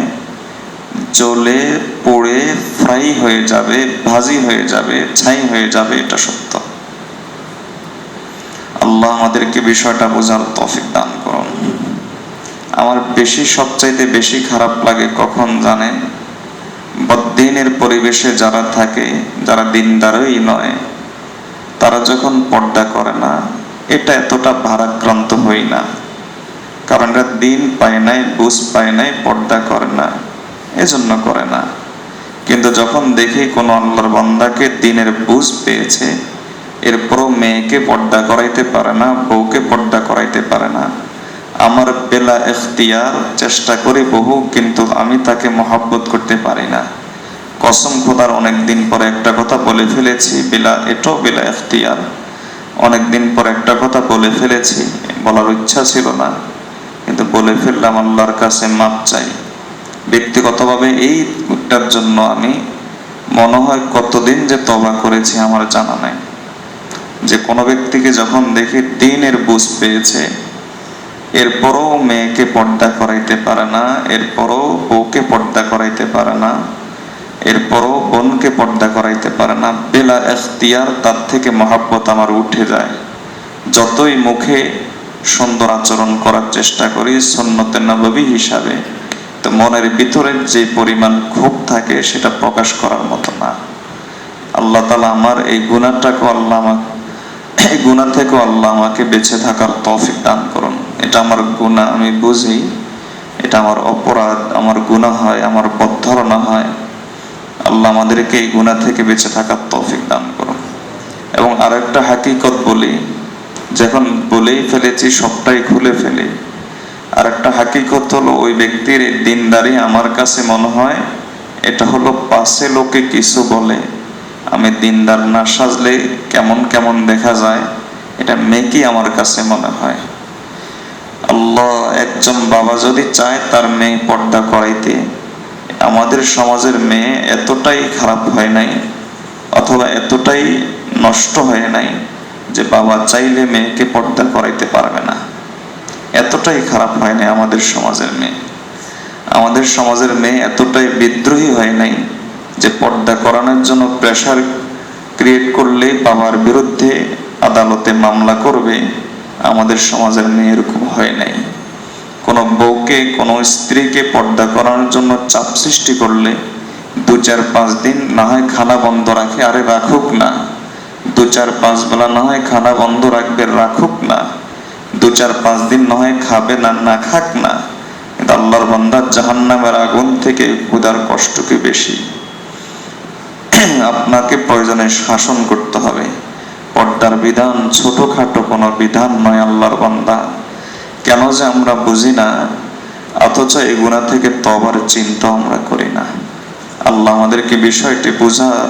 জ্বলে পড়ে ফ্রাই হয়ে যাবে, ভাজি হয়ে যাবে, ছাই হয়ে যাবে, এটা সত্য। আল্লাহ আমাদেরকে বিষয়টা বোঝার তৌফিক দান করুন। আমার সবচাইতে বেশি খারাপ লাগে কখন জানেন? বদ্দিনের পরিবেশে যারা থাকে, যারা দিনদারই নয়, তারা যখন পর্দা করে না, এটা এতটা ভারাক্রান্ত হই না, কারণ এরা দিন পায় নাই, বুঝ পায় নাই, পর্দা করে না, এজন্য করে না। কিন্তু যখন দেখি কোনো আল্লাহর বান্দাকে দিনের বুঝ পেয়েছে, এরপরও মেয়েকে পর্দা করাইতে পারে না, বউকে পর্দা করাইতে পারে না, আমার বেলা এখতিয়ার চেষ্টা করি বহু, কিন্তু আমি তাকে মহব্বত করতে পারি না। কসম খোদার অনেকদিন পরে একটা কথা বলে ফেলেছি, এটাও বেলা এখতিয়ার। অনেকদিন পর একটা কথা বলে ফেলেছি, বলার ইচ্ছা ছিল না, কিন্তু বলে ফেললাম। আল্লাহর কাছে মাপ চাই ব্যক্তিগতভাবে। এইটার জন্য আমি মনে হয় কতদিন যে তওবা করেছি আমার জানা নাই। যে কোনো ব্যক্তিকে যখন দেখি দিনের বুঝ পেয়েছে, এরপরও মেয়েকে পর্দা করাইতে পারে না, এরপরও বউকে পর্দা করাইতে পারে না, এরপরও বোনকে পর্দা করাইতে পারে না, বেলা এখতিয়ার তার থেকে মহব্বত আমার উঠে যায়। যতই মুখে সুন্দর আচরণ করার চেষ্টা করি সুন্নতে নববী হিসাবে, তো মনের ভিতরে যে পরিমাণ ক্ষোভ থাকে সেটা প্রকাশ করার মতো না। আল্লাহ তাআলা আমার এই গুনাহটাকে এই গুনাহ থেকে আল্লাহ আমাকে বেঁচে থাকার তৌফিক দান করুন। এটা আমার গুনাহ, আমি বুঝি, এটা আমার অপরাধ, আমার গুনাহ হয়, আমার বদধারণা হয়। আল্লাহ আমাদেরকে এই গুনাহ থেকে বেঁচে থাকার তৌফিক দান করুন। এবং আরেকটা হাকিকত বলি, যখন বলেই ফেলেছি সবটাই খুলে ফেলি। আরেকটা হাকিকত হলো, ওই ব্যক্তির এই দিনদারি আমার কাছে মনে হয় এটা হলো পাশে লোকে কিছু বলে, আমি দিনদার না সাজলে কেমন কেমন দেখা যায়, এটা মেকি আমার কাছে মনে হয়। আল্লাহ, একজন বাবা যদি চায় তার মেয়ে পর্দা করাইতে, আমাদের সমাজের মেয়ে এতটাই খারাপ হয় নাই, অথবা এতটাই নষ্ট হয় নাই যে বাবা চাইলে মেয়েকে পর্দা করাইতে পারবে না। এতটাই খারাপ হয় নাই আমাদের সমাজের মেয়ে। আমাদের সমাজের মেয়ে এতটাই বিদ্রোহী হয় নাই যে পর্দা করানোর জন্য প্রেশার ক্রিয়েট করলে বাবার বিরুদ্ধে আদালতে মামলা করবে। আমাদের সমাজের মেয়ে এরকম হয় নাই। কোনো বউকে, কোনো স্ত্রীকে পর্দা করানোর জন্য চাপ সৃষ্টি করলে 2-4-5 দিন না হয় খানা বন্ধ রাখে, আরে রাখুক না, 2-4-5 বেলা না হয় খানা বন্ধ রাখবে, রাখুক না, 2-4-5 দিন না হয় খাবে না, না খাক না, কিন্তু আল্লাহর বান্দা জাহান্নামের আগুন থেকে ক্ষুধার কষ্ট কি বেশি? আপনাকে প্রয়োজনে শাসন করতে হবে। পর্দার বিধান ছোটখাটো কোনো বিধান নয় আল্লাহর বান্দা। কেন যে আমরা বুঝি না, অথচ এই গুনাহ থেকে তওবার চিন্তা আমরা করি না। আল্লাহ আমাদেরকে বিষয়টি বোঝার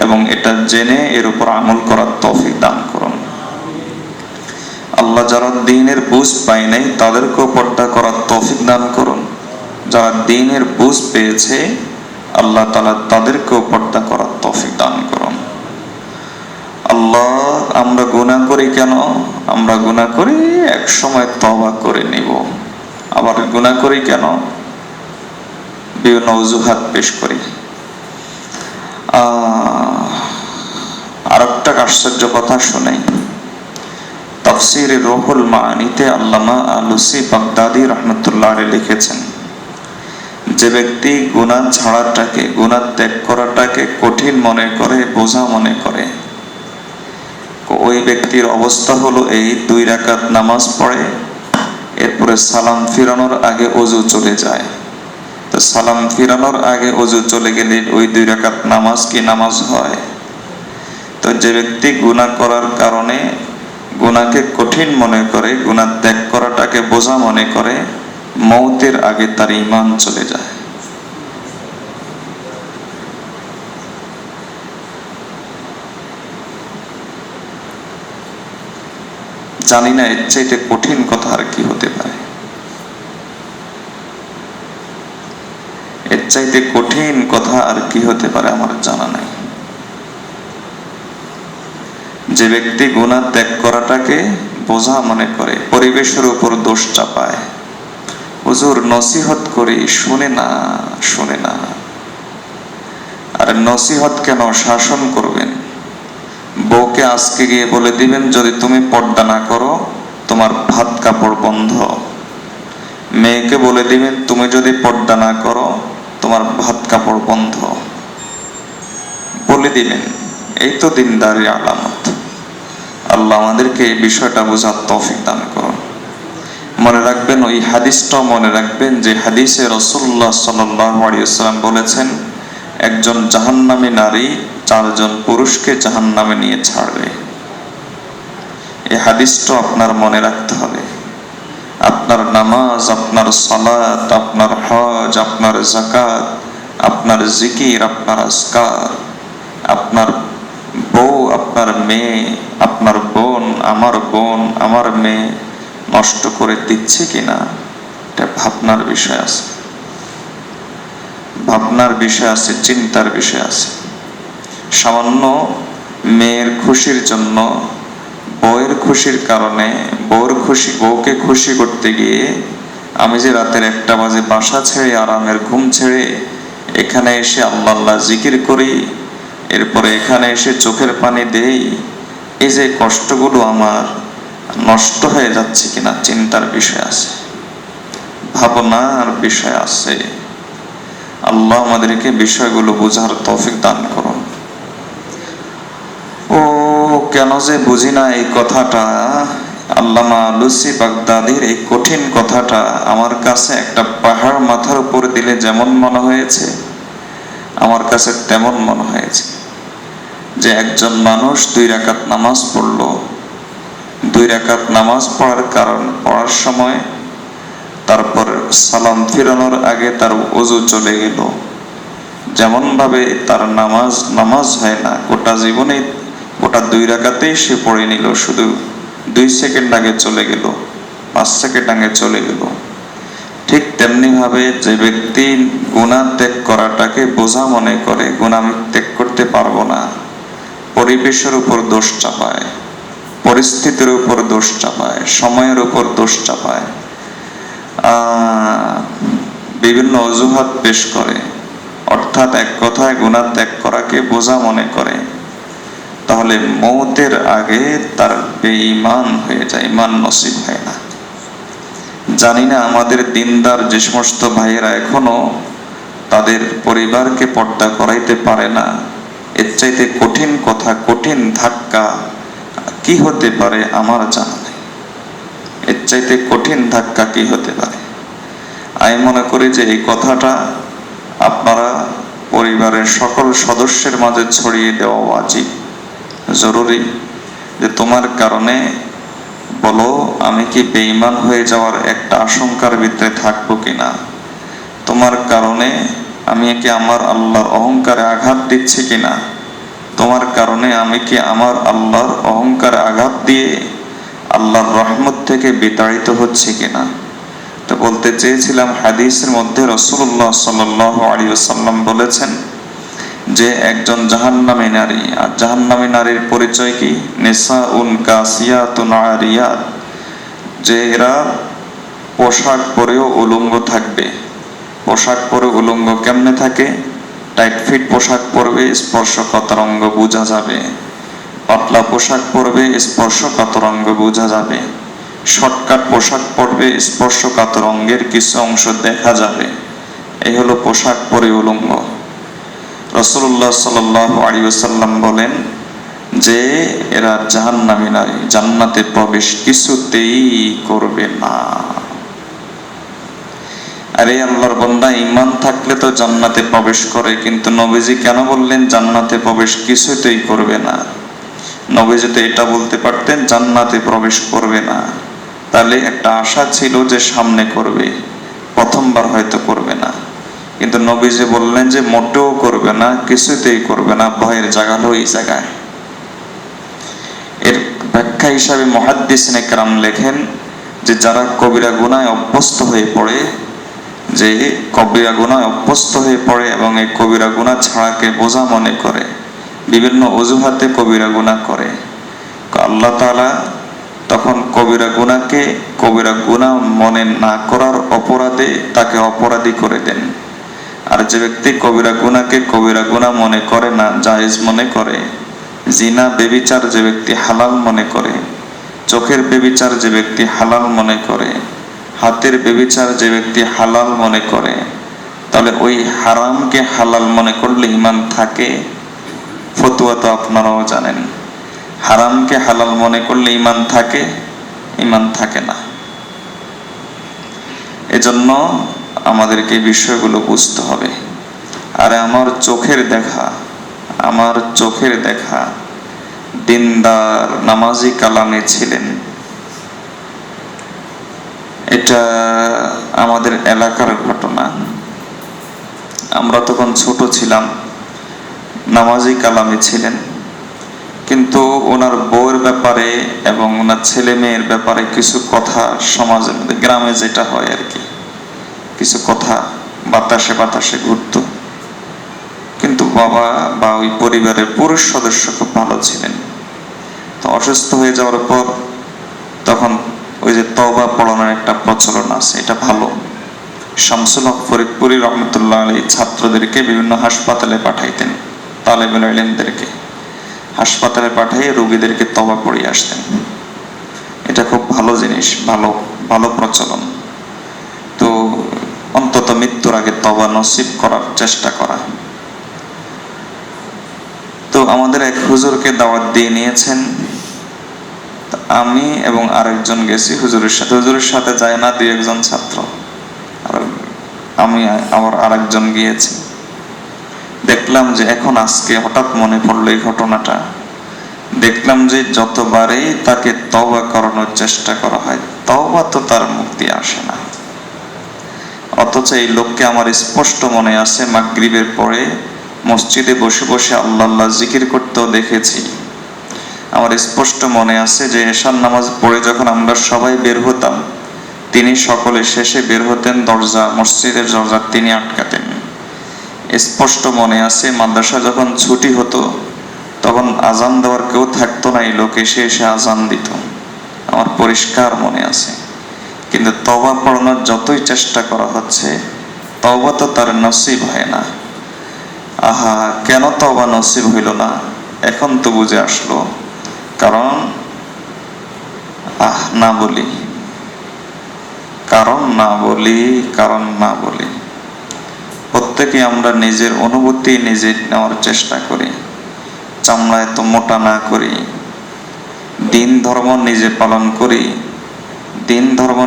এবং এটা জেনে এর উপর আমল করার তৌফিক দান করুন। আল্লাহ যারা দ্বীনের বুঝ পায় নাই তাদেরকেও পর্দা করার তৌফিক দান করুন। যারা দ্বীনের বুঝ পেয়েছে আল্লাহ তাআলা তাদেরকেও পর্দা করার তৌফিক দান করুন। আল্লাহ, আমরা গুনাহ করি কেন? আমরা গুনাহ করি এক সময় তওবা করে নিব, আবার গুনাহ করি কেন? বিভিন্ন অজুহাত পেশ করি। আর একটা আশ্চর্য কথা শোনাই। তাফসীরে রুহুল মাআনিতে আল্লামা আলুসি বাগদাদি রাহমাতুল্লাহ আলাইহি লিখেছেন, যে ব্যক্তি গুনাহ ছাড়াটাকে, গুনাহ ত্যাগ করাটাকে কঠিন মনে করে, বোঝা মনে করে, ওই ব্যক্তির অবস্থা হলো এই: 2 রাকাত নামাজ পড়ে, এরপরে সালাম ফিরানোর আগে ওযু চলে যায়। তো সালাম ফিরানোর আগে ওযু চলে গেলে ওই 2 রাকাত নামাজ কি নামাজ হয়? তো যে ব্যক্তি গুনাহ করার কারণে গুনাহকে কঠিন মনে করে, গুনাহ ত্যাগ করাটাকে বোঝা মনে করে, মৌতের আগে তার ঈমান চলে যায়। জানি না এর চাইতে কঠিন কথা আর কি হতে পারে। এর চাইতে কঠিন কথা আর কি হতে পারে আমার জানা নাই। যে ব্যক্তি গুনাহ ত্যাগ করাটাকে বোঝা মনে করে, পরিবেশের উপর দোষ চাপায়, হুজুর নসিহত করি, শুনে না। আর নসিহত কেন? শাসন করবেন। বউকে আজকে গিয়ে বলে দিবেন, যদি তুমি পর্দা না করো তোমার ভাত কাপড় বন্ধ। মেয়েকে বলে দিবেন, তুমি যদি পর্দা না করো তোমার ভাত কাপড় বন্ধ। বলে দিবেন, এই তো দিনদারি আলামত। আল্লাহ আমাদেরকে এই বিষয়টা বোঝার তৌফিক দান করুন। মনে রাখবেন, ওই হাদিসটা মনে রাখবেন যে হাদিসে রাসূলুল্লাহ সাল্লাল্লাহু আলাইহি ওয়াসাল্লাম বলেছেন, একজন জাহান্নামী নারী 4 জন পুরুষকে জাহান্নামে নিয়ে ছাড়বে। এই হাদিসটা আপনার মনে রাখতে হবে। আপনার নামাজ, আপনার সালাত, আপনার হজ, আপনার যাকাত, আপনার জিকির, আপনার আজকার, আপনার বউ, আপনার মেয়ে, আপনার বোন, আমার মেয়ে নষ্ট করে দিচ্ছে কিনা, এটা ভাবনার বিষয় আছে। ভাবনার বিষয় আছে, চিন্তার বিষয় আছে। সামান্য মেয়ের খুশির জন্য, বউয়ের খুশির কারণে, বউকে খুশি করতে গিয়ে আমি যে রাতের 1টা বাজে বাসা ছেড়ে, আরামের ঘুম ছেড়ে এখানে এসে আল্লাহ জিকির করি, এরপরে এখানে এসে চোখের পানি দেই, এই যে কষ্টগুলো আমার নষ্ট হয়ে যাচ্ছে কিনা, চিন্তার বিষয় আছে, ভাবনার বিষয় আছে। আল্লাহ আমাদেরকে বিষয়গুলো বোঝার তৌফিক দান করুন। কেন যে বুঝি না এই কথাটা। আল্লামা আলুসি বাগদাদির এই কঠিন কথাটা আমার কাছে একটা পাহাড় মাথার উপর দিলে যেমন মনে হয়েছে, আমার কাছে তেমন মনে হয়েছে যে একজন মানুষ 2 রাকাত নামাজ পড়লো। 2 রাকাত নামাজ পড়ার সময় তারপর সালাম ফিরানোর আগে তার ওযু চলে গেল। যেমন ভাবে তার নামাজ হয় না, গোটা জীবনে গোটা 2 রাকাতেই সে পড়ে নিল, শুধু 2 সেকেন্ড আগে চলে গেল, 5 সেকেন্ড আগে চলে গেল। ঠিক তেমনি ভাবে যে ব্যক্তি গুনাহ ত্যাগ করাটাকে বোঝা মনে করে, গুনাহ আমি ত্যাগ করতে পারবো না, পরিবেশের উপর দোষ চাপায়, পরিস্থিতির উপর দোষ চাপায়, সময়ের উপর দোষ চাপায়, বিভিন্ন অজুহাত পেশ করে, অর্থাৎ এক কথায় গুনাহ ত্যাগ করাকে বোঝা মনে করে, তাহলে মৌতের আগে তার বেঈমান হয়ে যায়, ঈমান নসিব হয় না। জানি না আমাদের দিনদার যে সমস্ত ভাইয়েরা এখনো তাদের পরিবারকে পর্দা করাইতে পারে না, এর চাইতে কঠিন কথা, কঠিন ধাক্কা কি হতে পারে আমার জানা নেই। এর চাইতে কঠিন ধাক্কা কি হতে পারে? আমি মনে করি যে এই কথাটা আপনারা পরিবারের সকল সদস্যের মাঝে ছড়িয়ে দেওয়া ওয়াজিব, জরুরি। যে তোমার কারণে বলো আমি কি বেঈমান হয়ে যাওয়ার একটা আশঙ্কার ভিতরে থাকবো কিনা, তোমার কারণে আমি কি আমার আল্লাহর অহংকারে আঘাত দিচ্ছি কিনা, তোমার কারণে আমি কি আমার আল্লাহর অহংকারে আঘাত দিয়ে আল্লাহর রহমত থেকে বিতাড়িত হচ্ছে কিনা। তো বলতে চেয়েছিলাম, হাদিসের মধ্যে রাসূলুল্লাহ সাল্লাল্লাহু আলাইহি ওয়াসাল্লাম বলেছেন যে একজন জাহান্নামী নারী, আর জাহান্নামী নারীর পরিচয় কি, নিসাউন কাসিয়াতুন আরিয়াত, যে এরা পোশাক পরেও উলঙ্গ থাকবে। পোশাক পরে উলঙ্গ কেমনে থাকে? টাইট ফিট পোশাক পরবে, স্পর্শকাতর অঙ্গ বোঝা যাবে। পাতলা পোশাক পরবে, স্পর্শকাতর অঙ্গ বোঝা যাবে। শর্টকাট পোশাক পরবে, স্পর্শকাতর অঙ্গের কিছু অংশ দেখা যাবে। এই হলো পোশাক পরে উলঙ্গ। রাসূলুল্লাহ সাল্লাল্লাহু আলাইহি ওয়াসাল্লাম বলেন যে এরা জাহান্নামী নারী, জান্নাতে প্রবেশ কিছুতেই করবে না। আরে আল্লাহর বান্দা, ঈমান থাকলে তো জান্নাতে প্রবেশ করে, কিন্তু নবীজি কেন বললেন জান্নাতে প্রবেশ কিছুতেই করবে না? নবীজি তো এটা বলতে পারতেন জান্নাতে প্রবেশ করবে না, তাহলে একটা আশা ছিল যে সামনে করবে, প্রথমবার হয়তো করবে না। কিন্তু নবীজি বললেন যে মোটেও করবে না, কিছুতেই করবে না, ভয়ের জায়গা হলো এই জায়গায়। এর ব্যাখ্যা হিসাবে মুহাদ্দিসিনে কেরাম লেখেন যে যারা কবিরা গুনাহে অভ্যস্ত হয়ে পড়ে, যে কবিরা গুনাহে অভ্যস্ত হয়ে পড়ে এবং এই কবিরা গুনাহ ছাড়াকে বোঝা মনে করে, বিভিন্ন অজুহাতে কবিরা গুনাহ করে, আল্লাহ তাআলা তখন কবিরা গুনাহকে কবিরা গুনাহ মনে না করার অপরাধে তাকে অপরাধী করে দেন। আর যে ব্যক্তি কবিরা গুনাহকে কবিরা গুনাহ মনে করে না, জায়েজ মনে করে, জিনা বেবিচার যে ব্যক্তি হালাল মনে করে, চোখের বেবিচার যে ব্যক্তি হালাল মনে করে, হাতের বেবিচার যে ব্যক্তি হালাল মনে করে, তাহলে ওই হারামকে হালাল মনে করলে ঈমান থাকে? ফতোয়া তো আপনারাও জানেন, হারামকে হালাল মনে করলে ঈমান থাকে? ঈমান থাকে না। এজন্য আমাদেরকে এই বিষয়গুলো বুঝতে হবে। আরে আমার চোখের দেখা দিনদার নামাজি কালামে ছিলেন, এটা আমাদের এলাকার ঘটনা। আমরা তখন ছোট ছিলাম, নামাজি কালামে ছিলেন, কিন্তু ওনার বউয়ের ব্যাপারে এবং ওনার ছেলে মেয়ের ব্যাপারে কিছু কথা সমাজের মধ্যে, গ্রামে যেটা হয় আর কি, কিছু কথা বাতাসে ঘুরত। কিন্তু বাবা বা ওই পরিবারের পুরুষ সদস্য খুব ভালো ছিলেন। তো অসুস্থ হয়ে যাওয়ার পর তখন ওই যে তওবা পড়ানোর একটা প্রচলন আছে, এটা ভালো। শামসুল হক ফরিদপুরি রহমতুল্লাহ আলাইহি ছাত্রদেরকে বিভিন্ন হাসপাতালে পাঠাইতেন, তালেবুল ইলমদেরকে হাসপাতালে পাঠিয়ে রোগীদেরকে তওবা পড়িয়ে আসতেন। এটা খুব ভালো জিনিস, ভালো প্রচলন। তো অন্তত মৃত্যুর আগে তওবা নসিব করার চেষ্টা করা। তো আমাদের এক হুজুরকে দাওয়াত দিয়ে নিয়েছেন, আমি এবং আরেকজন গেছি হুজুরের সাথে যায় না দুই একজন ছাত্র, আর আমি আবার আরেকজন গিয়েছি। দেখলাম যে এখন আজকে হঠাৎ মনে পড়লো এই ঘটনাটা, দেখলাম যে যতবারই তাকে তওবা করানোর চেষ্টা করা হয়, তওবা তো তার মুক্তি আসে না। অথচ এই লোককে আমার স্পষ্ট মনে আছে মাগরিবের পরে মসজিদে বসে বসে আল্লাহ জিকির করতেও দেখেছি। আমার স্পষ্ট মনে আছে যে এশার নামাজ পড়ে যখন আমরা সবাই বের হতাম, তিনি সকলে শেষে বের হতেন, মসজিদের দরজা তিনি আটকাতেন। স্পষ্ট মনে আছে মাদ্রাসা যখন ছুটি হতো তখন আজান দেওয়ার কেউ থাকতো না, এই লোক এসে আজান দিত, আমার পরিষ্কার মনে আছে। কিন্তু তওবা পড়ানোর যতই চেষ্টা করা হচ্ছে, তওবা তো তার নসিব হয় না। আহা, কেন তওবা নসিব হইল না? এখন তো বুঝে আসলো। কারণ না বলি প্রত্যেকে আমরা নিজের অনুভূতি নিজে নেওয়ার চেষ্টা করি, চামড়ায় তো মোটা না করি, দিন ধর্ম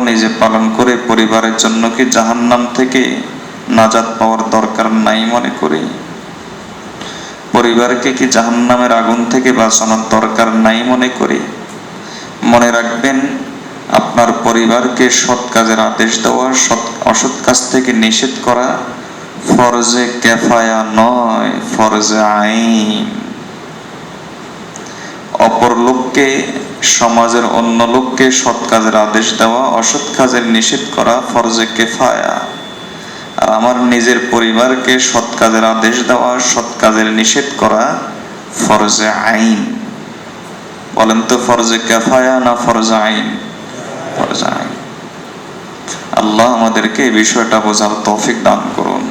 নিজে পালন করে পরিবারের জন্য কি জাহান্নাম থেকে নাজাত পাওয়ার দরকার নাই মনে করি? পরিবারকে কি জাহান্নামের আগুন থেকে বাঁচানোর দরকার নাই মনে করি? মনে রাখবেন, আপনার পরিবারকে সৎ কাজের আদেশ দেওয়া, অসৎ কাজ থেকে নিষেধ করা ফরজে কিফায়া নয়, ফরজে আইন। অপর লোককে, সমাজের অন্য লোককে সৎ কাজের আদেশ দেওয়া, অসৎ কাজের নিষেধ করা ফরজে কিফায়া। আর আমার নিজের পরিবারকে সৎ কাজের আদেশ দেওয়া, সৎ কাজের নিষেধ করা ফরজে আইন। বলেন তো, ফরজে কিফায়া না ফরজে আইন? ফরজে আইন। আল্লাহ আমাদেরকে এই বিষয়টা বোঝার তৌফিক দান করুন।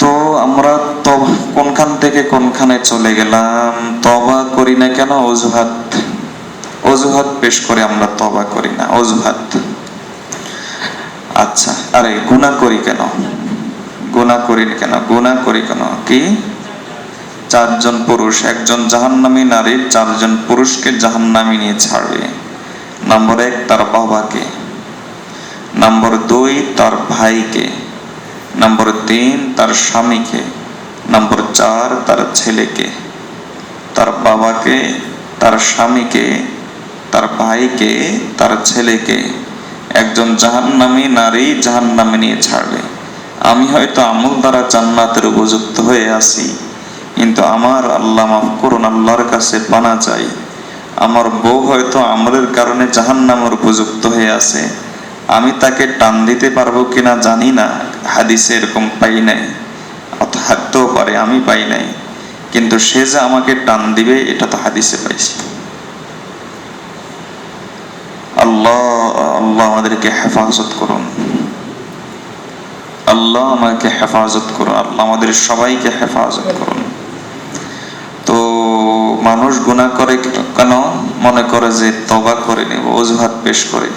তো আমরা কোনখান থেকে কোনখানে চলে গেলাম? তওবা করি না কেন? অজুহাত পেশ করে আমরা তওবা করি না, অজুহাত। আচ্ছা, আরে গুনাহ করি কেন? গুনাহ করি কেন? কি? 4 জন পুরুষ, একজন জাহান্নামী নারী 4 জন পুরুষকে জাহান্নামে নিয়ে ছাড়বে। নম্বর 1 তার বাবাকে, নম্বর 2 তার ভাইকে, নম্বর 3 তার স্বামীকে, নম্বর 4 তার ছেলেকে। তার বাবাকে, তার স্বামীকে, তার ভাইকে, তার ছেলেকে একজন জাহান্নামী নারী জাহান্নামে নিয়ে ছাড়বে। আমি হয়তো আমল দ্বারা জান্নাতের উপযুক্ত হয়ে আছি, কিন্তু আমার, আল্লাহ মাফ করুন, আল্লাহর কাছে পানা চাই, আমার বউ হয়তো আমলের কারণে জাহান্নামের উপযুক্ত হয়ে আছে। আমি তাকে টান দিতে পারবো কিনা জানি না, হাদিসে এরকম পাই নাই, থাকতেও পারে আমি পাই নাই, কিন্তু সে যে আমাকে টান দিবে এটা তো হাদিসে পাইছি। আল্লাহ আমাদেরকে হেফাজত করুন, আল্লাহ আমাকে হেফাজত করুন, আল্লাহ আমাদের সবাইকে হেফাজত করুন। তো মানুষ গুনাহ করে কেন? মনে করে যে তওবা করে নেব, অজুহাত পেশ করে।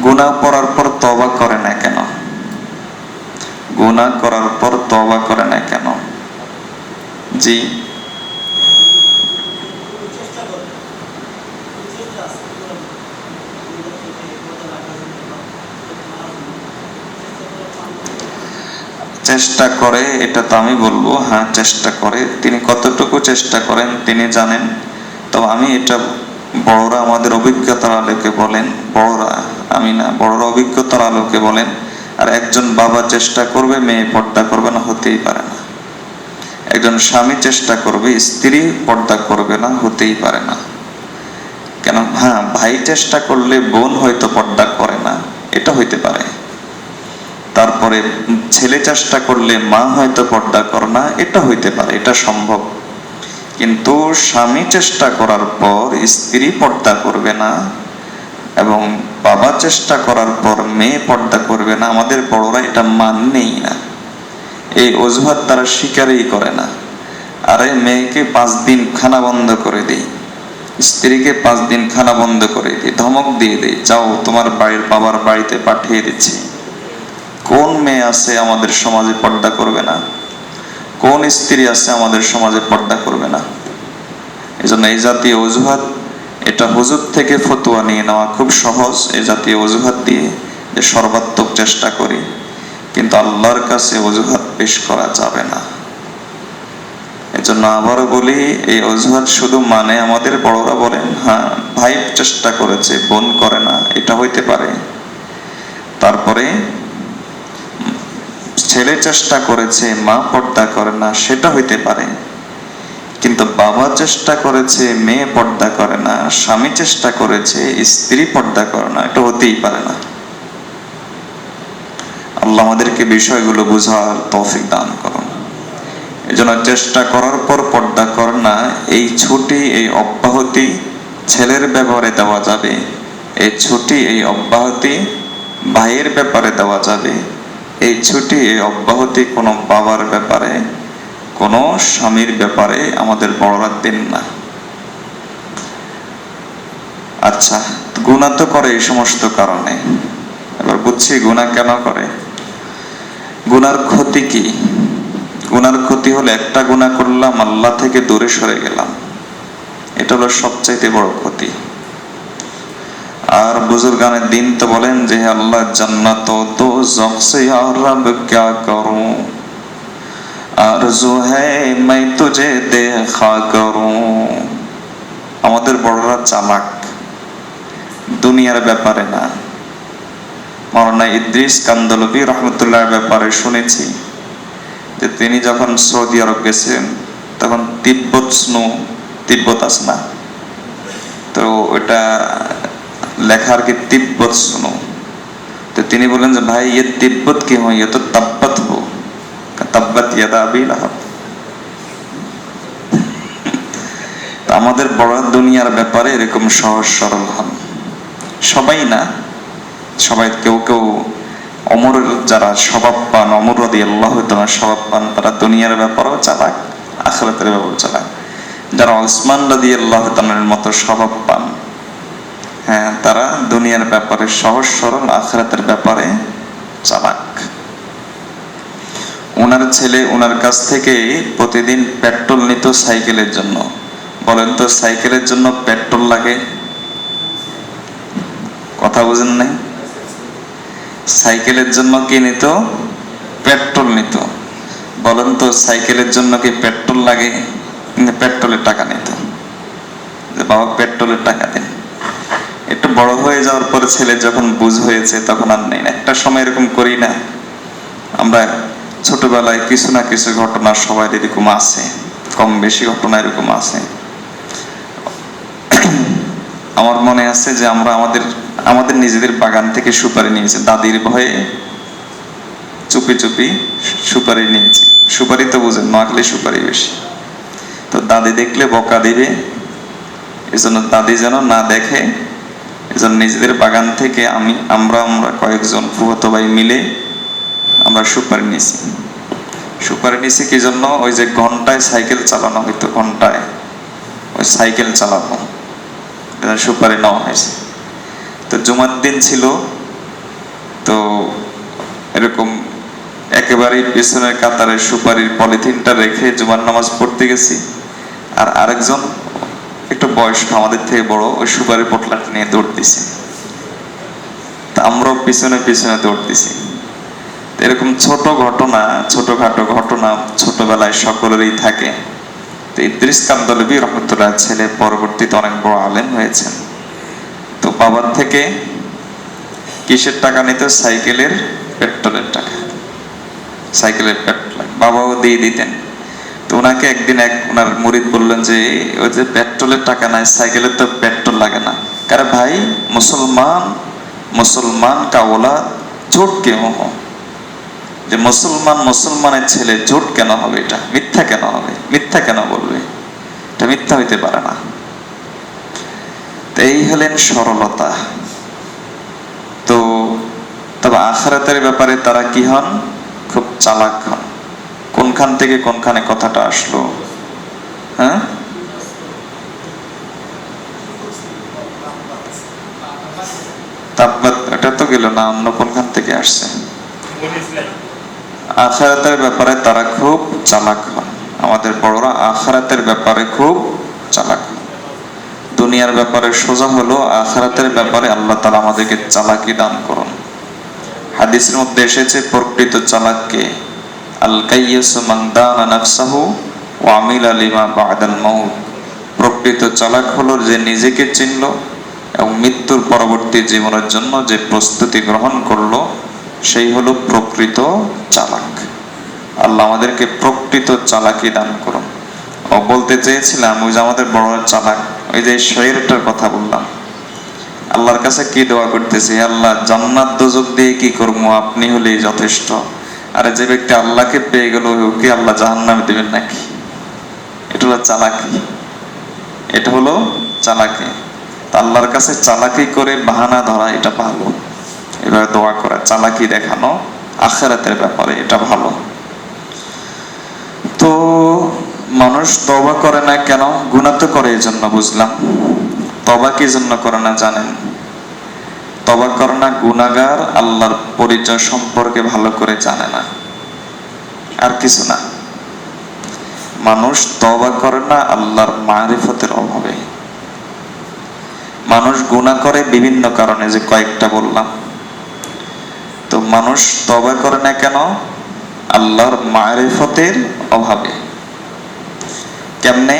গুনাহ করার পর তওবা করে না কেন? গুনাহ করার পর তওবা করে না কেন? জি, চেষ্টা করে, এটা তো আমি বলবো, হ্যাঁ চেষ্টা করে। তিনি কতটুকু চেষ্টা করেন তিনি জানেন। তো আমি এটা বড়রা আমাদের অভিজ্ঞতার আলোকে বলেন, বড়রা, আমি না, বড়রা অভিজ্ঞতার আলোকে বলেন। আর একজন বাবা চেষ্টা করবে, মেয়ে পর্দা করবে না, হতেই পারে না। একজন স্বামী চেষ্টা করবে, স্ত্রী পর্দা করবে না, হতেই পারে না। কেন? হ্যাঁ, ভাই চেষ্টা করলে বোন হয়তো পর্দা করে না, এটা হইতে পারে। তারপরে ছেলে চেষ্টা করলে মা হয়তো পর্দা করে না, এটা হইতে পারে, এটা সম্ভব। কিন্তু স্বামী চেষ্টা করার পর স্ত্রী পর্দা করবে না, এবং বাবা চেষ্টা করার পর মেয়ে পর্দা করবে না, আমাদের বড়রা এটা মানেই না। এই অজুহাত তারা স্বীকারই করে না। আরে মেয়েকে 5 দিন খানা বন্ধ করে দিই, স্ত্রীকে 5 দিন খানা বন্ধ করে দিই, ধমক দিয়ে দিই, যাও তোমার বাড়ির বাবার বাড়িতে পাঠিয়ে দিচ্ছি। কোন মেয়ে আছে আমাদের সমাজে পর্দা করবে না? কোন স্ত্রী আছে আমাদের সমাজে পর্দা করবে না? এজন্য এই জাতীয় অজুহাত, এটা হুজুর থেকে ফতোয়া নিয়ে নেওয়া খুব সহজ। এই জাতীয় অজুহাত দিয়ে যে সর্বাত্মক চেষ্টা করি, কিন্তু আল্লাহর কাছে অজুহাত পেশ করা যাবে না। এজন্য আবারও বলি, এই অজুহাত শুধু মানে আমাদের বড়রা বলেন, হ্যাঁ ভাই চেষ্টা করেছে বোন করে না, এটা হইতে পারে। তারপরে ছেলে চেষ্টা করেছে মা পর্দা করে না, সেটা হইতে পারে। কিন্তু বাবা চেষ্টা করেছে মেয়ে পর্দা করে না, স্বামী চেষ্টা করেছে স্ত্রী পর্দা করে না, এটা হতেই পারে না। আল্লাহ আমাদেরকে বিষয়গুলো বোঝার তৌফিক দান করুন। এজন্য চেষ্টা করার পর পর্দা কর না, এই ছুটি, এই অব্যাহতি ছেলের ব্যাপারে দেওয়া যাবে, এই ছুটি, এই অব্যাহতি ভাইয়ের ব্যাপারে দেওয়া যাবে, এই ছুটি, এই অব্যাহতি কোনো বাবার ব্যাপারে, কোনো স্বামীর ব্যাপারে আমাদের বড়রা দেন না। আচ্ছা, গুনাহ তো করে এই সমস্ত কারণে। এবার বুঝছি গুনাহ কেন করে। গুনার ক্ষতি কি? গুনার ক্ষতি হলো, একটা গুনাহ করলাম, আল্লাহ থেকে দূরে সরে গেলাম, এটা হলো সবচাইতে বড় ক্ষতি। আর বুজুর্গানের দিন তো বলেন যে আল্লাহ জান্নাত ও দোজখ সে ইয়া রব ক্যা করুঁ, आरज़ू है मैं तुझे देखा करूं। আমাদের বড়রা চালাক, দুনিয়ার ব্যাপারে না। মাওলানা ইদ্রিস কান্দলবি রহমতুল্লাহ ব্যাপারে শুনেছি যে তিনি যখন সৌদি আরব গেছেন তখন তিব্বত আছে না, তো ওটা লেখা আর কি তিব্বত স্নো। তো তিনি বলেন যে ভাই ये तिब्बत क्यों है, ये तो तब्बत हो, तब्बत यदा अबी लहब। তো আমাদের বড় দুনিয়ার ব্যাপারে এরকম সহজ সরল হন, সবাই না, সবাই কেউ কেউ অমরের যারা স্বভাববান, অমর রাদিয়াল্লাহু তাআলা স্বভাববান, তারা দুনিয়ার ব্যাপারেও চালাক, আখিরাতের ব্যাপারেও চালাক। যারা ওসমান রাদিয়াল্লাহু তাআলার মতো স্বভাববান, হ্যাঁ, তারা দুনিয়ার ব্যাপারে সহজ সরল, আখিরাতের ব্যাপারে চালাক। ওনার ছেলে ওনার কাছ থেকে প্রতিদিন পেট্রোল নিত সাইকেলের জন্য। বলেন তো সাইকেলের জন্য পেট্রোল লাগে? কথা বুঝেন নাই? সাইকেলের জন্য কি নিত? পেট্রোল নিত। বলেন তো সাইকেলের জন্য কি পেট্রোল লাগে? পেট্রোলের টাকা নিত, যে বাবা পেট্রোলের টাকা দেন। একটু বড় হয়ে যাওয়ার পর ছেলে যখন বুঝ হয়েছে তখন আর নেই। একটা সময় এরকম করি না আমরা, ছোটবেলায় কিছু না কিছু ঘটনা সবাই এরকম আছে, কম বেশি ঘটনা এরকম আছে। আমার মনে আছে যে আমরা আমাদের নিজেদের বাগান থেকে সুপারি নিয়েছি, দাদির ভয়ে চুপি চুপি সুপারি নিয়েছি। সুপারি তো বুঝেন, নোয়াখালী সুপারি বেশি, তো দাদি দেখলে বকা দিবে, এজন্য দাদি যেন না দেখে, এজন্য নিজেদের বাগান থেকে আমরা কয়েকজন ফুফাতো ভাই মিলে আমরা সুপারি নিয়েছি। সুপারি নিয়েছি কি জন্য? ওই যে ঘন্টায় সাইকেল চালানো হইতো, ঘন্টায় ওই সাইকেল চালানো, সুপারি নেওয়া হয়েছে। তো জুমার দিন ছিল, তো এরকম একেবারেই পেছনের কাতারে সুপারির পলিথিনটা রেখে জুমার নামাজ পড়তে গেছি, আর আরেকজন একটু বয়স্ক আমাদের থেকে বড় ওই সুপারির পটলাটা নিয়ে দৌড় দিছে, তা আমরাও পিছনে পিছনে দৌড় দিছি। এরকম ছোট ঘটনা, ছোটখাটো ঘটনা ছোটবেলায় সকলেরই থাকে। তো ইদ্রিস কান্দলবি রহমতুল্লাহ ছেলে পরবর্তীতে অনেক বড় আলেম হয়েছেন। তো বাবার থেকে কিসের টাকা নিত? সাইকেলের পেট্রোলের টাকা, সাইকেলের পেট্রোল বাবাও দিয়ে দিতেন। তো ওনাকে একদিন ওনার মুরিদ বললেন যে ওই যে পেট্রোলের টাকা নাই, সাইকেলের তো পেট্রোল লাগে না। কারণ ভাই মুসলমান কা ওলাদ ঝুট কেন হো, যে মুসলমানের ছেলে ঝুট কেন হবে? এটা মিথ্যা কেন হবে? মিথ্যা কেন বলবে? এটা মিথ্যা হইতে পারে না। এই হলেন সরলতা। তো তবে আখিরাতের ব্যাপারে তারা কি হন? খুব চালাক হন। কোনখান থেকে কোনখানে কথাটা আসলো? হ্যাঁ, তাব্বাত এটা তো গেল না, অন্য কোনখান থেকে আসছে? আখিরাতের ব্যাপারে তারা খুব চালাক হন। আমাদের বড়রা আখিরাতের ব্যাপারে খুব চালাক হন। দুনিয়ার ব্যাপারে সোজা হলো, আখিরাতের ব্যাপারে আল্লাহ তাআলা আমাদেরকে চালাকি দান করুন। হাদিসের মধ্যে এসেছে প্রকৃত চালাককে আল কাইয়্যিসু মান দানা নাফসাহু ওয়া আমিলা লিমা বা'দাল মাউত। প্রকৃত চালাক হলো যে নিজেকে চিনল এবং মৃত্যুর পরবর্তী জীবনের জন্য যে প্রস্তুতি গ্রহণ করলো, সেই হলো প্রকৃত চালাক। আল্লাহ আমাদেরকে প্রকৃত চালাকি দান করুন। ও বলতে চেয়েছিলাম ওই যে আমাদের বড় চালাক, ওই যে শরীরটার কথা বললাম, আল্লাহর কাছে কি দোয়া করতেছি? আল্লাহ জান্নাত দোজখ দিয়ে কি করবো, আপনি হলেই যথেষ্ট। আরে যে ব্যক্তি আল্লাহকে পেয়ে গেল ওকে আল্লাহ জাহান্নামে দিবেন নাকি? এটা হলো চালাকি, এটা হলো চালাকি। আল্লাহর কাছে চালাকি করে বাহানা ধরা এটা ভালো, এভাবে দোয়া করা, চালাকি দেখানো আখিরাতের ব্যাপারে এটা ভালো। তো মানুষ তওবা করে না কেন? গুনাহ তো করে এই জন্য, বুঝলাম। তওবা কি জন্য করে না জানেন? তওবা করে না গুনাহগার আল্লাহর পরিচয় সম্পর্কে ভালো করে জানে না, আর কিছু না। মানুষ তওবা করে না আল্লাহর মারিফতের অভাবে। মানুষ গুনাহ করে বিভিন্ন কারণে, যে কয়েকটা বললাম। তো মানুষ তওবা করে না কেন? আল্লাহর মারিফতের অভাবে। কেমনে?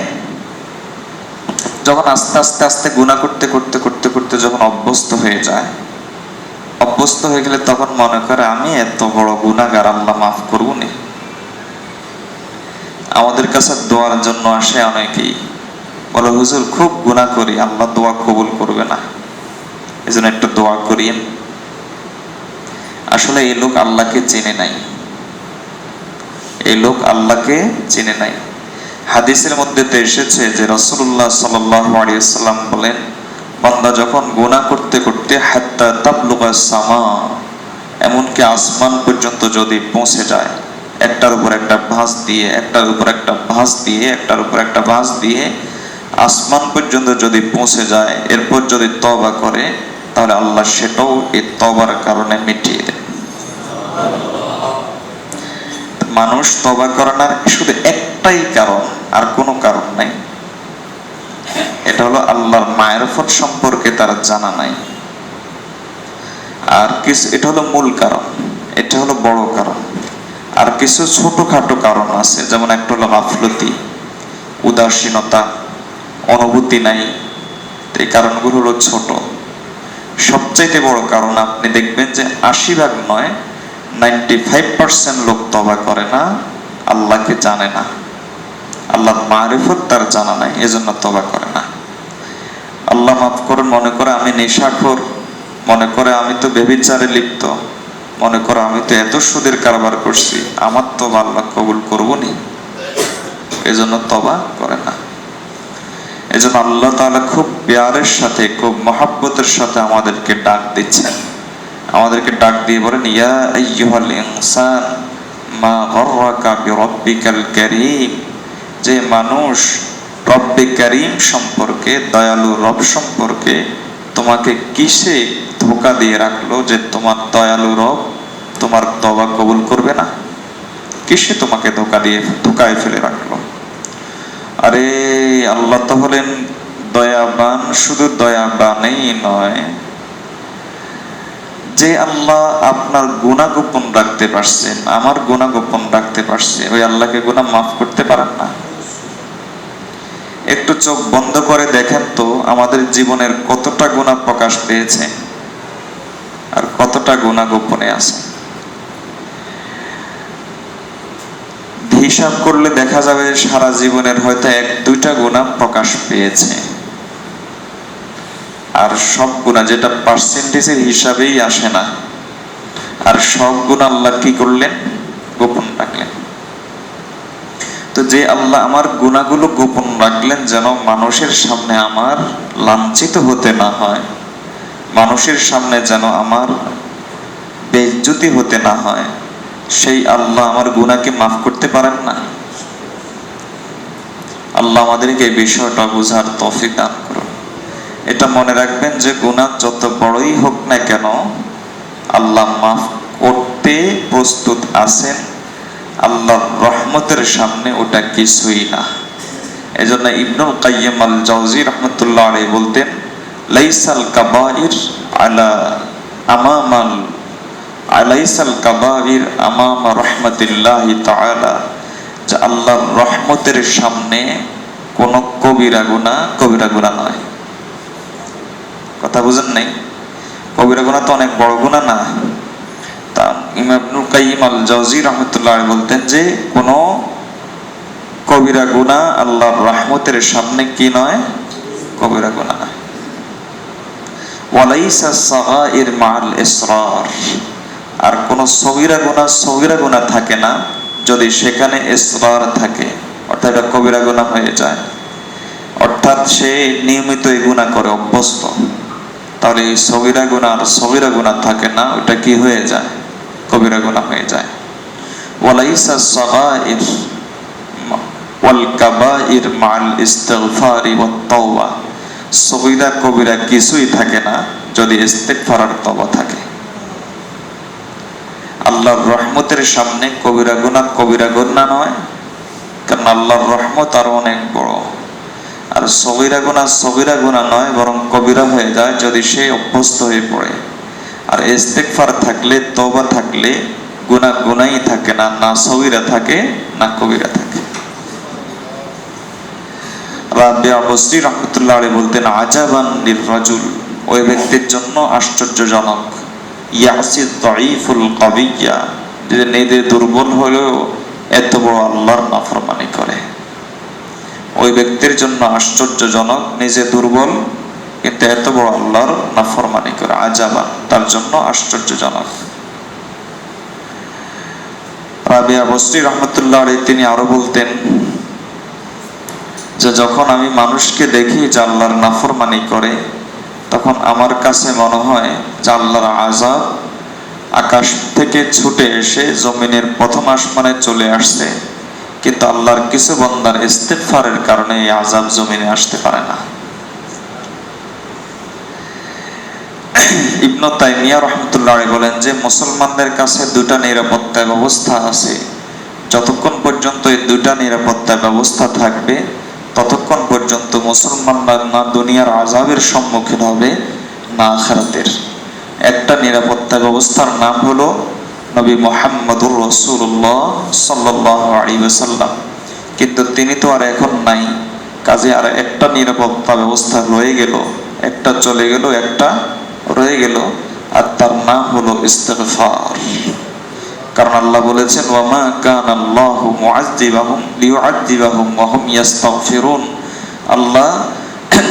যখন আস্তে আস্তে আস্তে গুনাহ করতে করতে করতে করতে যখন অভ্যস্ত হয়ে যায়, অভ্যস্ত হয়ে গেলে তখন মনে করে আমি এত বড় গুনাহগার, আল্লাহ মাফ করবো না। আমাদের কাছে দোয়ার জন্য আসে অনেকেই, বলে হুজুর খুব গুনাহ করি, আল্লাহ দোয়া কবুল করবে না, এজন্য একটু দোয়া করিয়েন। আসলে এই লোক আল্লাহকে চেনে নাই, এই লোক আল্লাহকে চেনে নাই। হাদিসের মধ্যে তো এসেছে যে রাসূলুল্লাহ সাল্লাল্লাহু আলাইহি ওয়াসাল্লাম বলেন, বান্দা যখন গুনাহ করতে করতে হাত্তা তাবলুগা সামা, এমনকি আসমান পর্যন্ত যদি পৌঁছে যায়, একটার উপর একটা ভাঁজ দিয়ে, একটার উপর একটা ভাঁজ দিয়ে, একটার উপর একটা ভাঁজ দিয়ে আসমান পর্যন্ত যদি পৌঁছে যায়, এরপর যদি তওবা করে, তাহলে আল্লাহ সেটাও এই তওবার কারণে মিটিয়ে দেয়। মানুষ তওবা করে না শুধু একটাই কারণ, আর কোনো কারণ নাই। এটা হলো আল্লাহর মারিফত সম্পর্কে তার জানা নাই। আর কিছু, এটা হলো মূল কারণ, এটা হলো বড় কারণ। আর কিছু ছোটখাটো কারণ আছে, যেমন একটা হলো গাফলতি, উদাসীনতা, অনুভূতি নাই। এই কারণগুলো হলো ছোট। সবচাইতে বড় কারণ আপনি দেখবেন যে ৮০% নয়, 95% লোক তওবা করে না, আল্লাহকে জানে না, আল্লাহর মারিফত তার জানা নাই, এজন্য তওবা করে না। আল্লাহ মাফ করুন, মনে করে আমি নেশাখোর, মনে করে আমি তো ব্যভিচারে লিপ্ত, মনে করো আমি তো এত সুদের কারবার করছি, আমার তো আল্লাহ কবুল করবো নি, এজন্য তওবা করে না। এজন্য আল্লাহ তাআলা খুব প্যারের সাথে, খুব মহব্বতের সাথে আমাদেরকে ডাক দিচ্ছেন। আমাদেরকে ডাক দিয়ে বলেন, ইয়া আইয়ুহাল ইনসান মা গররাকা বিরব্বিকাল কারীম, যে মানুষ রব্বে কারীম সম্পর্কে, দয়ালু রব সম্পর্কে তোমাকে কিসে ধোঁকা দিয়ে রাখলো যে তোমার দয়ালু রব তোমার তওবা কবুল করবে না? কিসে তোমাকে ধোঁকায় ফেলে রাখলো? আরে আল্লাহ তো হলেন দয়াবান, শুধু দয়াবানই নয়, যে আল্লাহ আপনার গুনাহ গোপন রাখতে পারছেন, আমার গুনাহ গোপন রাখতে পারছে, ওই আল্লাহকে গুনাহ মাফ করতে পারেন না? একটু চোখ বন্ধ করে দেখেন তো আমাদের জীবনের কতটা গুনাহ প্রকাশ পেয়েছে আর কতটা গুনাহ গোপনে আছে। হিসাব করলে দেখা যাবে সারা জীবনের হয়তো ১-২টা গুনাহ প্রকাশ পেয়েছে, আর সব গুনাহ, যেটা পার্সেন্টেজের হিসাবেই আসে না, আর সব গুনাহ আল্লাহ কি করলেন? গোপন রাখলেন। তো যে আল্লাহ আমার গুনাহগুলো গোপন রাখলেন যেন মানুষের সামনে আমার লাঞ্ছিত হতে না হয়, মানুষের সামনে যেন আমার বেইজ্জতি হতে না হয়, সেই আল্লাহ আমার গুনাহকে মাফ করতে পারেন না? আল্লাহ আমাদেরকে এই বিষয়টা বোঝার তৌফিক দান করুন। এটা মনে রাখবেন যে গুনাহ যত বড়ই হোক না কেন, আল্লাহ মাফ করতে প্রস্তুত আছেন। আল্লাহর রহমতের সামনে ওটা কিছুই না। এজন্য ইবনুল কাইয়্যিম আল জাওজি রাহমাতুল্লাহ আলাইহি বলতেন, লাইসাল কাবাইর আলা আমামাল আলাইসাল কাবাইর আমামা রাহমাতিল্লাহি তাআলা, যে আল্লাহর রহমতের সামনে কোন কবিরা গুনাহ নয়। কথা বুঝেন নাই? কবিরা গুনাহ তো অনেক বড় গুনাহ না? তা ইমাম ইবনুল কাইয়্যিম আল জাওজি রাহমাতুল্লাহ আলাইহি বলতেন যে কোন কবিরা গুনাহ আল্লাহর রহমতের সামনে কি নয়? কবিরা গুনাহ নয়। ওয়ালাইসা সাগাইর মাআল ইসরার, আর কোন সগীরা গুনাহ থাকে না যদি সেখানে ইসরার থাকে, অর্থাৎ এটা কবিরা গুনাহ হয়ে যায়, অর্থাৎ সে নিয়মিত এই গুনাহ করে অভ্যস্ত, তাহলে এই সগীরা গুনাহ থাকে না, ওটা কি হয়ে যায়? কবিরা গুনাহ হয়ে যায়। ওয়ালাইসা সাগাইর ওয়াল কাবাইর মাআল ইস্তিগফারি ওয়াত তাওবা, সগীরা কবিরা কিছুই থাকে না যদি ইস্তিগফার আর তওবা থাকে। আল্লাহর রহমতের সামনে কবিরা গুনাহ নয়, কারণ আল্লাহর রহমত আরো অনেক বড়। আর সগীরা গুনাহ নয়, বরং কবিরা হয়ে যায় যদি সে অভ্যস্ত হয়ে পড়ে। আর ইস্তিগফার থাকলে, তওবা থাকলে গুনাহ গুনাই থাকে না, না সগীরা থাকে না কবিরা থাকে। রাবিয়া বসরি রাহমাতুল্লাহ আলাইহি বলতেন, আজাবান লিররাজুল, ওই ব্যক্তির জন্য আশ্চর্যজনক, ইয়াসি দাঈফুল কাবিয়্যা, যে নিজে দুর্বল হলেও এত বড় আল্লাহর নাফরমানি করে। ওই ব্যক্তির জন্য আশ্চর্যজনক, নিজে দুর্বল কিন্তু এত বড় আল্লাহর নাফরমানি করে। আজাবান, তার জন্য আশ্চর্যজনক। রাবিয়া বসরি রাহমাতুল্লাহ আলাইহি তিনি আরো বলতেন যে যখন আমি মানুষকে দেখি যে আল্লাহর নাফরমানি করে, তখন আমার কাছে মনে হয় যে আল্লাহর আযাব আকাশ থেকে ছুটে এসে জমিনের প্রথম আসমানে চলে আসছে, কিন্তু আল্লাহর কিছু বান্দার ইস্তিগফারের কারণে এই আযাব জমিনে আসতে পারে না। ইবনে তাইমিয়া রাহমাতুল্লাহ আলাইহি বলেন যে মুসলমানদের কাছে দুটা নিরাপত্তা ব্যবস্থা আছে, যতক্ষণ পর্যন্ত এই দুটা নিরাপত্তা ব্যবস্থা থাকবে ততক্ষণ পর্যন্ত মুসলমানরা না দুনিয়ার আযাবের সম্মুখীন হবে না আখিরাতের। একটা নিরাপত্তা ব্যবস্থার নাম হলো নবী মুহাম্মদুর রাসূলুল্লাহ সাল্লাল্লাহু আলাইহি ওয়াসাল্লাম, কিন্তু তিনি তো আর এখন নাই, কাজে আর একটা নিরাপত্তা ব্যবস্থা রয়ে গেল, একটা চলে গেল, একটা রয়ে গেল, আর তার নাম হলো ইস্তিগফার। কারণ আল্লাহ বলেছেন, ওয়ামা কানাল্লাহু মুআযযিবাহুম লিয়ুআযযিবাহুম ওয়া হুম ইস্তাগফিরুন, আল্লাহ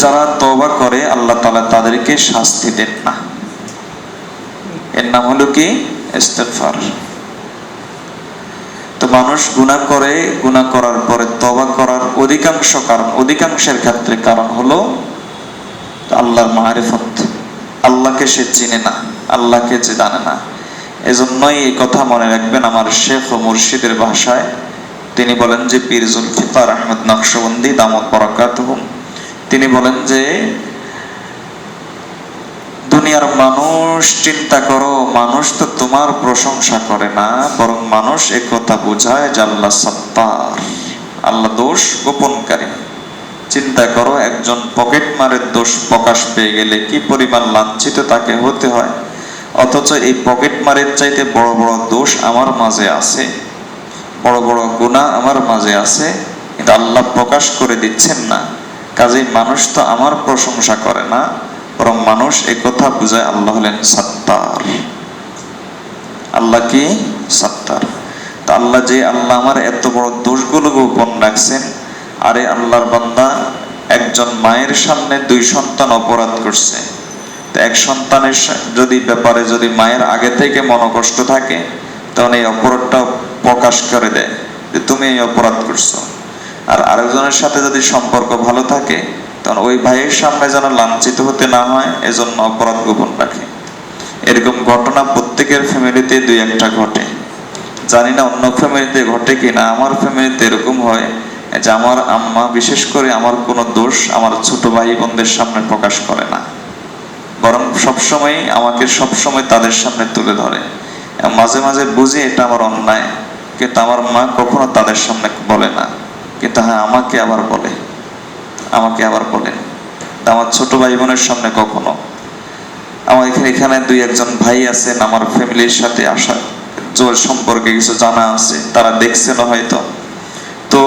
যারা তওবা করে আল্লাহ তাআলা তাদেরকে শাস্তি দেন না। এর নাম হলো কি? ইস্তিগফার। তো মানুষ গুনাহ করে, গুনাহ করার পরে তওবা করার অধিকাংশের ক্ষেত্রে কারণ হলো আল্লাহর মারিফত, আল্লাহকে সে চিনে না, আল্লাহকে যে জানে না। এজন্যই এই কথা মনে রাখবেন, আমার শেখ ও মুর্শিদের ভাষায় তিনি বলেন যে পীর জুলফিকার আহমদ নকশবন্দি দামত বরাকাতুহু তিনি বলেন যে দুনিয়ার মানুষ চিন্তা করো, মানুষ তো তোমার প্রশংসা করে না, বরং মানুষ একথা বোঝায় যে আল্লাহ সত্তার, আল্লাহ দোষ গোপনকারী। চিন্তা করো, একজন পকেটমারের দোষ প্রকাশ পেয়ে গেলে কি পরিমাণ লাঞ্ছিত তাকে হতে হয়, অথচ এই পকেটমারের চাইতে বড় বড় দোষ আমার মাঝে আছে, বড় বড় গুনাহ আমার মাঝে আছে, কিন্তু আল্লাহ প্রকাশ করে দিচ্ছেন না। কাজেই মানুষ তো আমার প্রশংসা করে না, বরং মানুষ একথা বুঝায় আল্লাহ হলেন সত্তার। আল্লাহ কি? সত্তার। তা আল্লাহ যে আল্লাহ আমার এত বড় দোষগুলো গোপন রাখছেন। আরে আল্লাহর বান্দা, একজন মায়ের সামনে দুই সন্তান অপরাধ করছে, তো এক সন্তানের ব্যাপারে যদি মায়ের আগে থেকে মনোকষ্ট থাকে, তখন এই অপরাধটা প্রকাশ করে দেয় যে তুমি এই অপরাধ করছো। আর আরেকজনের সাথে যদি সম্পর্ক ভালো থাকে, তখন ওই ভাইয়ের সামনে যেন লাঞ্ছিত হতে না হয়, এজন্য অপরাধ গোপন রাখে। এরকম ঘটনা প্রত্যেকের ফ্যামিলিতে দুই একটা ঘটে, জানি না অন্য ফ্যামিলিতে ঘটে কিনা। আমার ফ্যামিলিতে এরকম হয় যে আমার আম্মা বিশেষ করে আমার কোনো দোষ আমার ছোট ভাই বোনদের সামনে প্রকাশ করে না, বরং আমাকে সবসময় তাদের সামনে তুলে ধরে। মাঝে মাঝে বুঝি এটা আমার অন্যায়, কিন্তু আমার মা কখনো তাদের সামনে বলে না, কিন্তু হ্যাঁ আমাকে আবার বলে। আমার ছোট ভাই বোনের সামনে কখনো। আমার এখানে দুই একজন ভাই আছেন, আমার ফ্যামিলির সাথে আসা জোর সম্পর্কে কিছু জানা আছে, তারা দেখছেন হয়তো। তো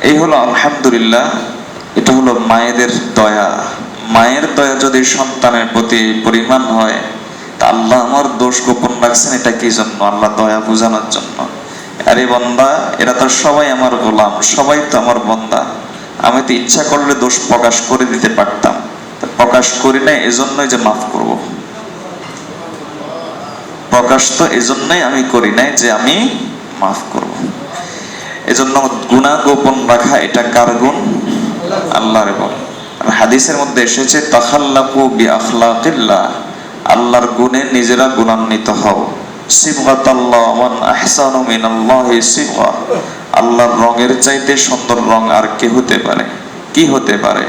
এই হলো আলহামদুলিল্লাহ, এটা হলো মায়েদের দয়া। মায়ের দয়া যদি সন্তানের প্রতি পরিমাণ হয়, তা আল্লাহ আমার দোষ গোপন রাখছেন এটা কি জন্য? আল্লাহ দয়া বোঝানোর জন্য। আরে বান্দা, এরা তো সবাই আমার গোলাম, সবাই তো আমার বান্দা, আমি তো ইচ্ছা করলে দোষ প্রকাশ করে দিতে পারতাম, প্রকাশ করি না, এজন্যই যে মাফ করব। প্রকাশ তো এজন্যই আমি করি নাই যে আমি মাফ করব। এজন্য গুনাহ গোপন রাখা এটা কার গুণ? আল্লাহর গুণ। আর হাদিসের মধ্যে এসেছে, তাখাল্লাকু বিআখলাকিল্লাহ, আল্লাহর গুণে নিজেরা গুণান্বিত হও। সিবগাতাল্লাহ ওয়ান আহসানু মিনাল্লাহি সিবগা, আল্লাহর রঙের চাইতে সুন্দর রং আর কি হতে পারে?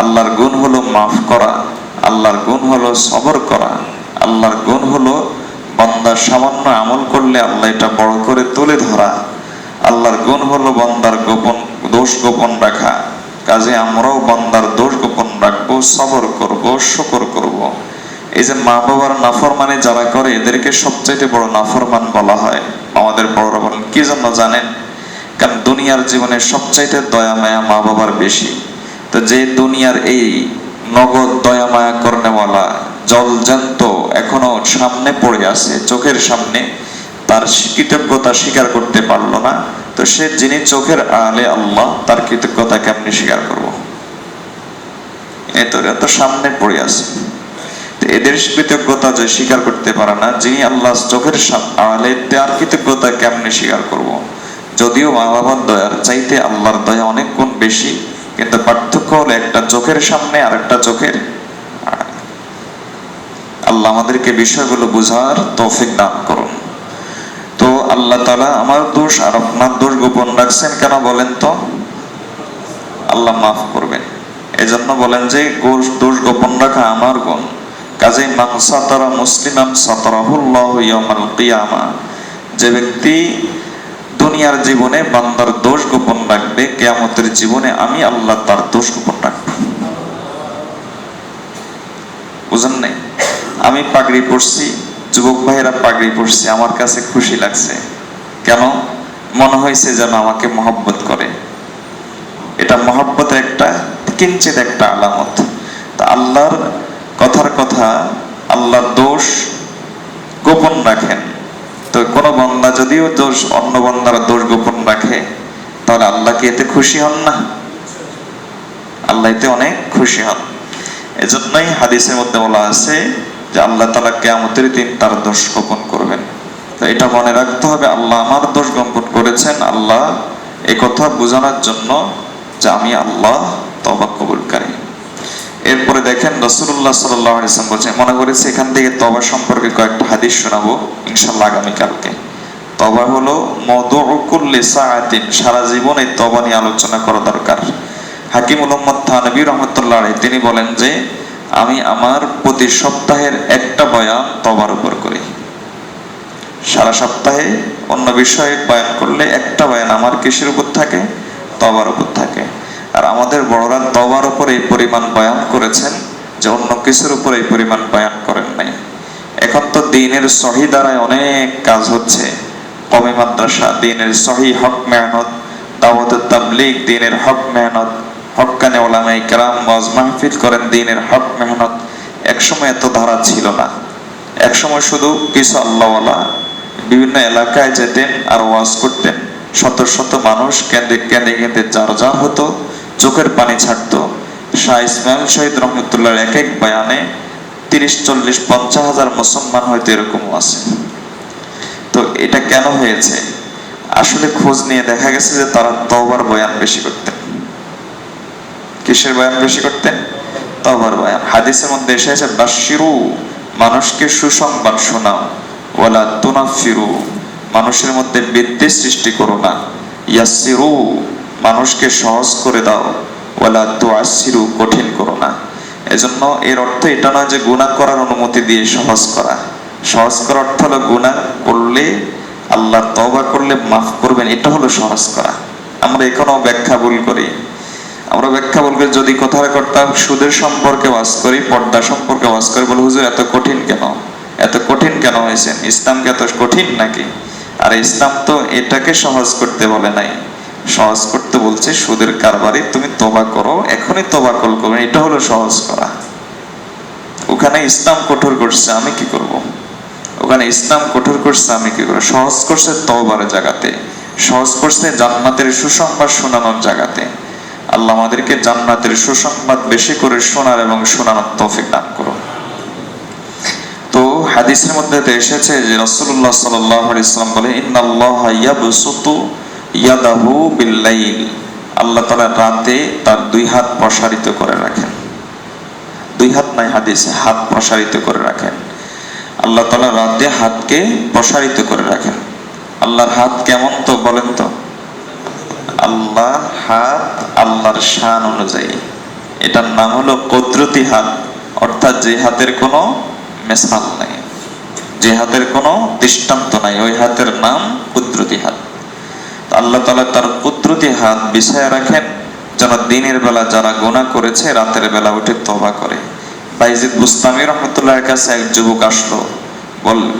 আল্লাহর গুণ হলো মাফ করা, আল্লাহর গুণ হলো সবর করা, আল্লাহর গুণ হলো বান্দা সামান্য আমল করলে আল্লাহ এটা বড় করে তুলে ধরা, আল্লাহর গুণ হলো বান্দার দোষ গোপন রাখা। কাজে আমরাও বান্দার দোষ গোপন রাখবো, সবর করব, শুকর করব। এই যে মা বাবার নাফরমানি যারা করে এদেরকে সবচাইতে বড় নাফরমান বলা হয়। আমাদের বড়রা বলেন কি জন্য জানেন? কারণ দুনিয়ার জীবনে সবচাইতে দয়া মায়া মা বাবার বেশি। তো যে দুনিয়ার এই নগদ দয়া মায়া করনেওয়ালা জলজান্ত এখনো সামনে পড়ে আছে, চোখের সামনে, তার কৃতজ্ঞতা স্বীকার করতে পারলো না, তো সে যিনি চোখের আড়ালে আল্লাহ, তার কৃতজ্ঞতা কেমনি স্বীকার করবো? এত সামনে পড়ে আছে, এদের কৃতজ্ঞতা যে স্বীকার করতে পারে না, যিনি আল্লাহ চোখের আড়ালে, তার কৃতজ্ঞতা কেমনে স্বীকার করব? যদিও মা বাবার দয়ার চাইতে আল্লাহর দয়া অনেক গুণ বেশি, কিন্তু পার্থক্য হলো একটা চোখের সামনে আর একটা চোখের আড়ালে। আল্লাহ আমাদেরকে বিষয়গুলো বুঝার তৌফিক দান করুন। তো আল্লাহ তাআলা আমার দোষ আর আপনার দোষ গোপন রাখছেন কেন বলেন তো? আল্লাহ মাফ করবেন, এজন্য বলেন যে দোষ গোপন রাখা আমার গুণ। কাজেই মান সাতারা মুসলিমান সাতারাহুল্লাহু ইয়াউমাল কিয়ামা, যে ব্যক্তি দুনিয়ার জীবনে বান্দার দোষ গোপন রাখবে, কিয়ামতের জীবনে আমি আল্লাহ তার দোষ গোপন রাখব। বুঝেন নাই? আমি পাগড়ি পরছি, যুবক ভাইয়েরা পাগড়ি পরছি, আমার কাছে খুশি লাগছে। কেন? মনে হয়েছে যেন আমাকে মহব্বত করে। এটা মহব্বতের একটা কিঞ্চিত একটা আলামত। তা আল্লাহর কথার কথা, আল্লাহর দোষ গোপন রাখেন। তো কোন বান্দা যদিও দোষ, অন্য বান্দার দোষ গোপন রাখে, তাহলে আল্লাহ কি এতে খুশি হন না? আল্লাহ এতে অনেক খুশি হন। এজন্যই হাদিসের মধ্যে বলা আছে যে আল্লাহ তাআলা কিয়ামতের দিন তার দোষ গোপন করবেন। তো এটা মনে রাখতে হবে, আল্লাহ আমার দোষ গোপন করেছেন। আল্লাহ এই কথা বোঝানোর জন্য যে আমি আল্লাহ তওবা কবুলকারী। এরপরে দেখেন রাসূলুল্লাহ সাল্লাল্লাহু আলাইহি ওয়াসাল্লাম বলেছেন, মনে করেছি এখান থেকে তওবা সম্পর্কে কয়েকটা হাদিস শোনাবো ইনশাআল্লাহ আগামীকালকে। তওবা হলো মাওদুউ কুল্লি সাআতিন, সারা জীবনে তওবা নিয়ে আলোচনা করা দরকার। হাকিমুল উম্মাত থানবী রাহমাতুল্লাহ আলাইহি তিনি বলেন যে আমি আমার প্রতি সপ্তাহের একটা বয়ান তওবার উপর করি। সারা সপ্তাহে অন্য বিষয়ে বয়ান করলে একটা বয়ান আমার কিসের উপর থাকে? তওবার উপর থাকে। আর আমাদের বড়রা তওবার উপর এই পরিমাণ বয়ান করেছেন যে অন্য কিছুর উপর এই পরিমাণ বয়ান করেন নাই। এখন তো দ্বীনের সহি দ্বারায় অনেক কাজ হচ্ছে, কওমি মাদ্রাসা, দ্বীনের সহি হক মেহনত, দাওয়াত তাবলীগ, দ্বীনের হক মেহনত, হক্কানে উলামায়ে কেরাম ওয়াজ মাহফিল করেন, দ্বীনের হক মেহনত। একসময় এত ধারা ছিল না। একসময় শুধু কিছু আল্লাহওয়ালা বিভিন্ন এলাকায় যেতেন আর ওয়াজ করতেন, শত শত মানুষ কেঁদে কেঁদে কেঁদে যার যার হতো, চোখের পানি ছাড়তো। শাহ ইসমাইল শহীদ রহমতুল্লাহ এক এক বয়ানে 30, 40, 50 হাজার মুসলমান হয়তো এরকমও আছে। তো এটা কেন হয়েছে? আসলে খোঁজ নিয়ে দেখা গেছে যে তারা তওবার বয়ান বেশি করতেন। কিসের বয়ান বেশি করতেন? তওবার বয়ান। হাদিসের মধ্যে এসেছে বাশশিরু, মানুষকে সুসংবাদ শোনাও, ওয়ালা তুনাফিরু, মানুষের মধ্যে বিদ্বেষ সৃষ্টি করো না, ইয়াসসিরু, মানুষকে সহজ করে দাও, ওয়ালা তুআসসিরু, কঠিন করো না। এজন্য এর অর্থ এটা নয় যে গুনাহ করার অনুমতি দিয়ে সহজ করা। সহজ করার অর্থ হলো গুনাহ করলে আল্লাহ তওবা করলে মাফ করবেন, এটা হলো সহজ করা। আমরা এখনো ব্যাখ্যা ভুল করি। আমরা ব্যাখ্যা বলবো, যদি কথা করতাম সুদের সম্পর্কে ওয়াজ করি, পর্দা সম্পর্কে ওয়াজ করি, বলে হুজুর এত কঠিন কেন? এত কঠিন কেন হয়েছে? ইসলাম কি এত কঠিন নাকি? আর ইসলাম তো এটাকে সহজ করতে বলে নাই, সহজ করতে বলছে সুদের কারবারি তুমি তওবা করো, এখনই তওবা করবে, এটা হলো সহজ করা। ওখানে ইসলাম কঠোর করছে, আমি কি করব? ওখানে ইসলাম কঠোর করছে, আমি কি করব? সহজ করছে তওবার জায়গাতে, সহজ করছে জান্নাতের সুসংবাদ শোনানোর জায়গাতে। আল্লাহ আমাদেরকে জান্নাতের সুসংবাদ বেশি করে শোনার এবং শোনানোর তৌফিক দান করুন। তো হাদিসের মধ্যে এসেছে যে রাসূলুল্লাহ সাল্লাল্লাহু আলাইহি ওয়াসাল্লাম বলে, ইন্নাল্লাহা ইয়াবসুতু ইয়াদাহু বিল-লাইল, আল্লাহ তাআলা রাতে তার দুই হাত প্রসারিত করে রাখেন। দুই হাত নাই, হাদিসে হাত প্রসারিত করে রাখেন। আল্লাহ তাআলা রাতে হাতকে প্রসারিত করে রাখেন। আল্লাহর হাত কেমন তো বলেন তো? আল্লাহ হাত আল্লাহর শান অনুযায়ী, এটার নাম হলো কুদরতি হাত, অর্থাৎ যে হাতের কোনো মিসাল নাই, যে হাতের কোনো দৃষ্টান্ত নাই, ওই হাতের নাম কুদরতি হাত। আল্লাহ তাআলা তার কুদরতি হাত বিছায়া রাখেন যেন দিনের বেলা যারা গুনাহ করেছে রাতের বেলা উঠে তওবা করে, বাইজিদ বুস্তামি রহমতুল্লাহর কাছে এক যুবক আসলো,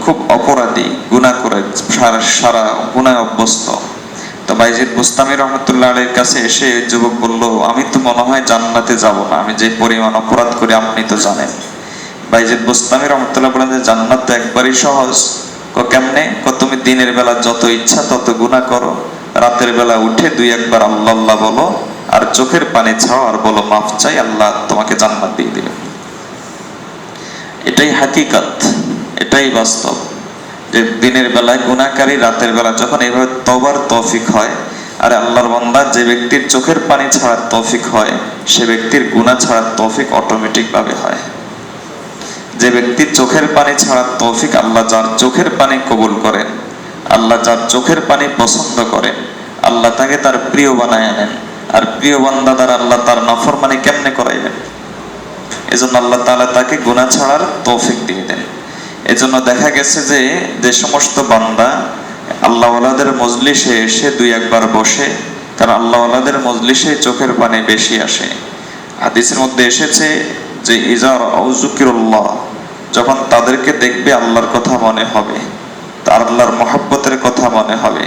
খুব অপরাধী, গুনাহ করে সারা গুনায় অভ্যস্ত। তো বাইজিদ বুস্তামি রহমতুল্লাহ আলাইহির কাছে এসে যুবক বলল, আমি তো মনে হয় জান্নাতে যাব না, আমি যে পরিমাণ অপরাধ করি আপনি তো জানেন। বাইজিদ বুস্তামি রহমতুল্লাহ বলেন যে জান্নাত তো একবারই সহজ। কেমনে? তুমি দিনের বেলা যত ইচ্ছা তত গুনাহ করো, রাতের বেলা উঠে দুই একবার আল্লাহ আল্লাহ বলো, আর চোখের পানি ছাও আর বলো মাফ চাই, আল্লাহ তোমাকে জান্নাত দিয়ে দিবেন। এটাই হাকিকত, এটাই বাস্তব, যে দিনের বেলায় গুনাহকারী রাতের বেলা যখন এইভাবে তওবার তৌফিক হয়, আর আল্লাহর বান্দা যে ব্যক্তির চোখের পানি ছাড়ার তৌফিক হয়, সে ব্যক্তির গুনাহ ছাড়ার তৌফিক অটোমেটিক ভাবে হয়। যে ব্যক্তির চোখের পানি ছাড়ার তৌফিক, আল্লাহ যার চোখের পানি কবুল করেন, আল্লাহ যার চোখের পানি পছন্দ করেন, আল্লাহ তাকে তার প্রিয় বানায় আনেন। আর প্রিয় বান্দা দ্বারা আল্লাহ তার নাফরমানি কেমনে করাইবেন? এজন্য আল্লাহ তাআলা তাকে গুনাহ ছাড়ার তৌফিক দিয়ে দেন। এজন্য দেখা গেছে যে যে সমস্ত বান্দা আল্লাহ ওয়ালাদের মজলিসে এসে দুই একবার বসে, কারণ আল্লাহ ওয়ালাদের মজলিসে চোখের পানি বেশি আসে। হাদিসের মধ্যে এসেছে যে ইজার আউযুকিরুল্লাহ, যখন তাদেরকে দেখবে আল্লাহর কথা মনে হবে, তার আল্লাহর মহব্বতের কথা মনে হবে,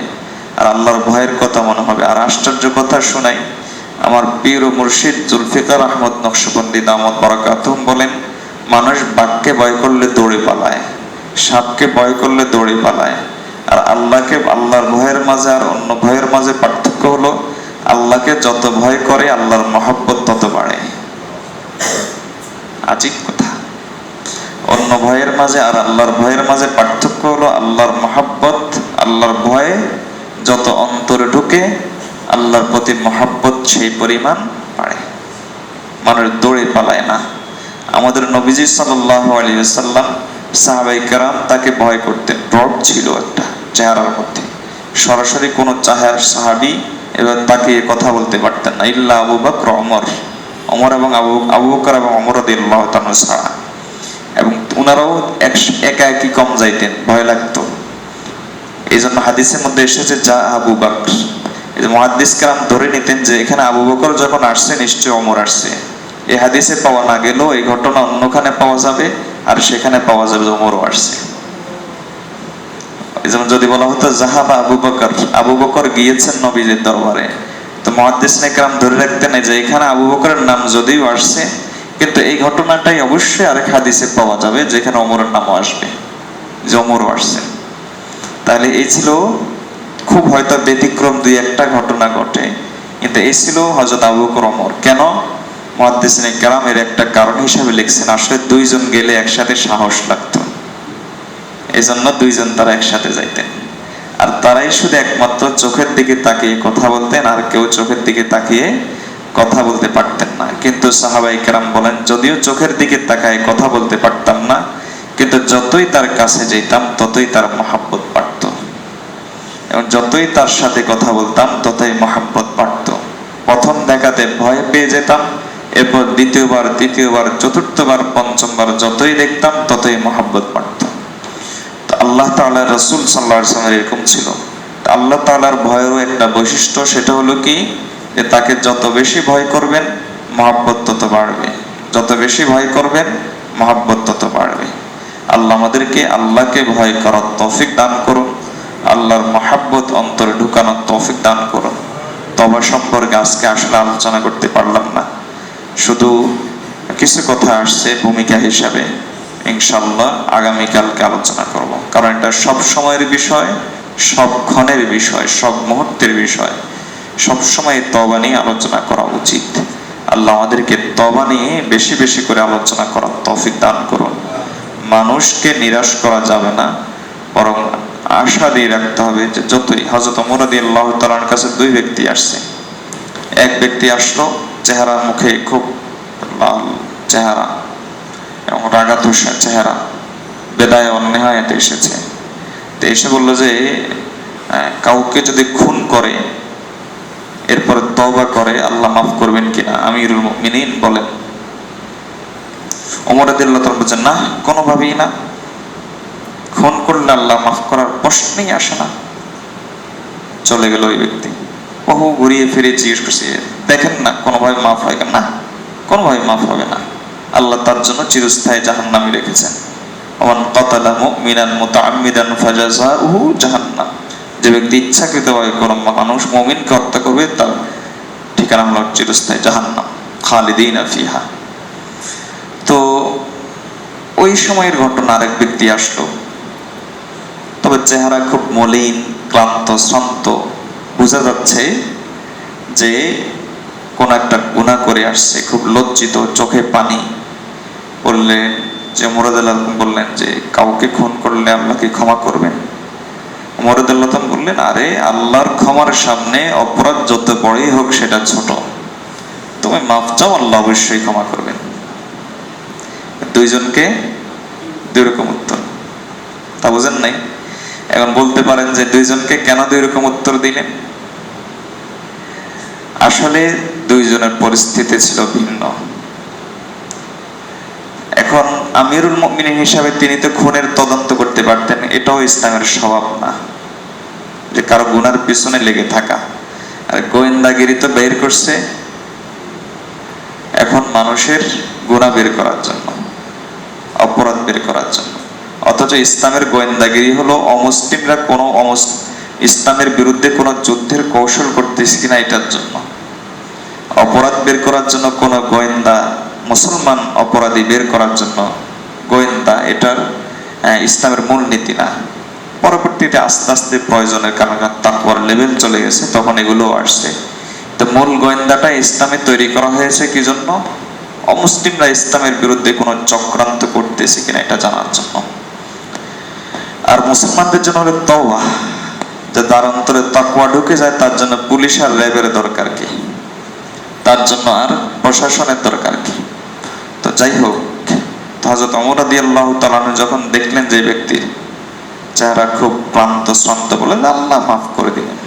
আর আল্লাহর ভয়ের কথা মনে হবে। আর আশ্চর্য কথা শোনাই, আমার পীর ও মুর্শিদ জুলফিকার আহমদ নকশবন্দি দামত বারাকাতুহুম বলেন, মানুষ বাঘকে ভয় করলে দৌড়ে পালায়, সাপকে ভয় করলে দৌড়ে পালায়, আর আল্লাহকে, আল্লাহর ভয়ের মাঝে আর অন্য ভয়ের মাঝে পার্থক্য হলো, আল্লাহকে যত ভয় করে আল্লাহর মহব্বত তত বাড়ে। আজীব কথা। অন্য ভয়ের মাঝে আর আল্লাহর ভয়ের মাঝে পার্থক্য হলো, আল্লাহর মহব্বত, আল্লাহর ভয়ে যত অন্তরে ঢুকে, আল্লাহর প্রতি মহব্বত সেই পরিমাণ বাড়ে, মানুষ দৌড়ে পালায় না। আমাদের নবীজি সাল্লাল্লাহু আলাইহি ওয়াসাল্লাম, সাহাবায়ে কেরাম তাকে ভয় করতেন। রব ছিল একটা চেহারার মধ্যে, সরাসরি কোনো সাহাবী এবার তাকে কথা বলতে পারতেন না, ইল্লা আবু বকর, ওমর এবং আবু বকর এবং ওমর রাদিয়াল্লাহু তাআলা ছাড়া। এবং উনারাও একা একই কম যাইতেন, ভয় লাগতো। এই জন্য হাদিসের মধ্যে এসেছে যা আবু বকর, মুহাদ্দিস কেরাম ধরে নিতেন যে এখানে আবু বকর যখন আসছে নিশ্চয়ই ওমর আসছে। এই হাদিসে পাওয়া না গেলেও এই ঘটনা অন্যখানে পাওয়া যাবে, আর সেখানে পাওয়া যাবে ওমরও আসছে। এই জন্য যদি বলা হতো জাহাবা আবু বকর, আবু বকর গিয়েছেন নবীজির দরবারে, তো মুহাদ্দিসিনে কেরাম ধরে রাখতেন যে এখানে আবু বকরের নাম যদিও আসছে, কিন্তু এই ঘটনাটাই অবশ্যই আরেক হাদিসে পাওয়া যাবে যেখানে ওমরের নামও আসবে, যে ওমরও আসছেন। তাহলে এই ছিল খুব হয়তো ব্যতিক্রম দুই একটা ঘটনা ঘটে, কিন্তু এই ছিল হযরত আবু বকর ওমর। কেন? মুহাদ্দিসিনে কেরাম এর একটা কারণ হিসেবে লিখছেন, আসলে দুইজন গেলে একসাথে সাহস লাগতো, এই জন্য দুইজন তারা একসাথে যাইতেন। আর তারাই শুধু একমাত্র চোখের দিকে তাকিয়ে কথা বলতেন, আর কেউ চোখের দিকে তাকিয়ে কথা বলতে পারতেন না। কিন্তু সাহাবায়ে কেরাম বলেন, যদিও চোখের দিকে তাকায় কথা বলতে পারতাম না, কিন্তু যতই তার কাছে যেতাম ততই তার মহব্বত বাড়তো, এবং যতই তার সাথে কথা বলতাম ততই মহব্বত বাড়তো। প্রথম দেখাতে ভয় পেয়ে যেতাম, এরপর দ্বিতীয়বার, তৃতীয়বার, চতুর্থবার, পঞ্চমবার যতই দেখতাম ততই মহব্বত বাড়তো। তো আল্লাহ তাআলা, রাসূল সাল্লাল্লাহু আলাইহি ওয়াসাল্লাম এরকম ছিল। আল্লাহ তাআলার ভয়েরও একটা বৈশিষ্ট্য, সেটা হলো কি, যে তাকে যত বেশি ভয় করবেন মহব্বত তত বাড়বে, যত বেশি ভয় করবেন মহব্বত তত বাড়বে। আল্লাহ আমাদেরকে আল্লাহকে ভয় করার তৌফিক দান করুন, আল্লাহর মহব্বত অন্তরে ঢুকানোর তৌফিক দান করুন। তওবা সম্পর্কে আজকে আসলে আলোচনা করতে পারলাম না, শুধু কিছু কথা আসছে ভূমিকা হিসাবে। ইনশাআল্লাহ আগামীকালকে আলোচনা করব, কারণ এটা সব সময়ের বিষয়, সব ক্ষণের বিষয়, সব মুহূর্তের বিষয়। সবসময় তওবা নিয়ে আলোচনা করা উচিত। আল্লাহ আমাদেরকে তওবা নিয়ে বেশি বেশি করে আলোচনা করার তৌফিক দান করুন। মানুষকে নিরাশ করা যাবে না, বরং আশা দিয়ে রাখতে হবে যে যতই, হযরত ওমর রাদিয়াল্লাহু তাআলার কাছে দুই ব্যক্তি আসছে। এক ব্যক্তি আসলো, চেহারা মুখে খুব লাল চেহারা এবং রাগাতুষা চেহারা, বেদায় অন্যায়তে এসেছে। তো এসে বললো যে কাউকে যদি খুন করে এরপর তওবা করে আল্লাহ মাফ করবেন কিনা? আমিরুল মুমিনিন বলেন। ওমর রাদিয়াল্লাহু তাআলা বলেন, না, কোনোভাবেই না, খুন করলে আল্লাহ মাফ করার প্রশ্নই আসে না। চলে গেল ওই ব্যক্তি। বহু ঘুরিয়ে ফিরে জিজ্ঞেস করছে, দেখেন না কোনোভাবে মাফ হয় না? কোনোভাবে মাফ হবে না। আল্লাহ তার জন্য চিরস্থায়ী জাহান্নামী রেখেছেন। ওমান কাতালা মুমিনান মুতাআম্মিদান ফাজাযাউহু জাহান্নাম, যে ব্যক্তি ইচ্ছাকৃতভাবে কোনো মানুষ মুমিনকে হত্যা করবে তার ঠিকানা হলো চিরস্থায়ী জাহান্নাম, খালিদিনা ফিহা। তো ওই সময়ের ঘটনা, আরেক ব্যক্তি আসলো, তবে চেহারা খুব মলিন, ক্লান্ত, শ্রান্ত, বোঝা যাচ্ছে যে কোন একটা গুনাহ করে আসছে, খুব লজ্জিত, চোখে পানি। বললেন যে মুরাদুল্লাহ বললেন যে কাউকে খুন করলে আল্লাহকে ক্ষমা করবেন? মুরাদুল্লাহ বললেন, আরে আল্লাহর ক্ষমার সামনে অপরাধ যত বড়ই হোক সেটা ছোট, তুমি মাফ চাও, আল্লাহ অবশ্যই ক্ষমা করবেন। দুইজনকে দুই রকম উত্তর, তা বুঝেন নাই? এখন বলতে পারেন যে দুইজনকে কেন দুই রকম উত্তর দিলেন? আসলে দুইজনের পরিস্থিতি ছিল ভিন্ন। এখন আমিরুল মুমিনিন হিসাবে তিনি তো খুনের তদন্ত করতে পারতেন, এটাও ইসলামের স্বভাব না যে কারো গুনার পিছনে লেগে থাকা। আর গোয়েন্দাগিরি তো বের করছে এখন মানুষের গুনাহ বের করার জন্য, অপরাধ বের করার জন্য। অথচ ইসলামের গোয়েন্দাগিরি হলো অমুসলিমরা কোনো ইসলামের বিরুদ্ধে কোনো যুদ্ধের কৌশল করতেছে কিনা এটার জন্য। অপরাধ বের করার জন্য কোনো গোয়েন্দা, মুসলমান অপরাধী বের করার জন্য গোয়েন্দা, এটার ইসলামের মূল নীতি না। পরবর্তীতে আস্তে আস্তে প্রয়োজনের কারণে তাকওয়ার লেভেল চলে গেছে, তখন এগুলো আসছে। তো মূল গোয়েন্দাটা ইসলামে তৈরি করা হয়েছে কি জন্য? অমুসলিমরা ইসলামের বিরুদ্ধে কোনো চক্রান্ত করতেছে কিনা এটা জানার জন্য। আর মুসলমানদের জন্য হলো তওবা, যে তার অন্তরে তাকওয়া ঢুকে যায়, তার জন্য পুলিশ আর র্যাবের দরকার কি, তার জন্য আর প্রশাসনের দরকার কি। তো যাই হোক, হযরত ওমর রাদিয়াল্লাহু তাআলা যখন দেখলেন যে ব্যক্তির চেহারা খুব ক্লান্ত শ্রান্ত, বলেন আল্লাহ মাফ করে দিলেন।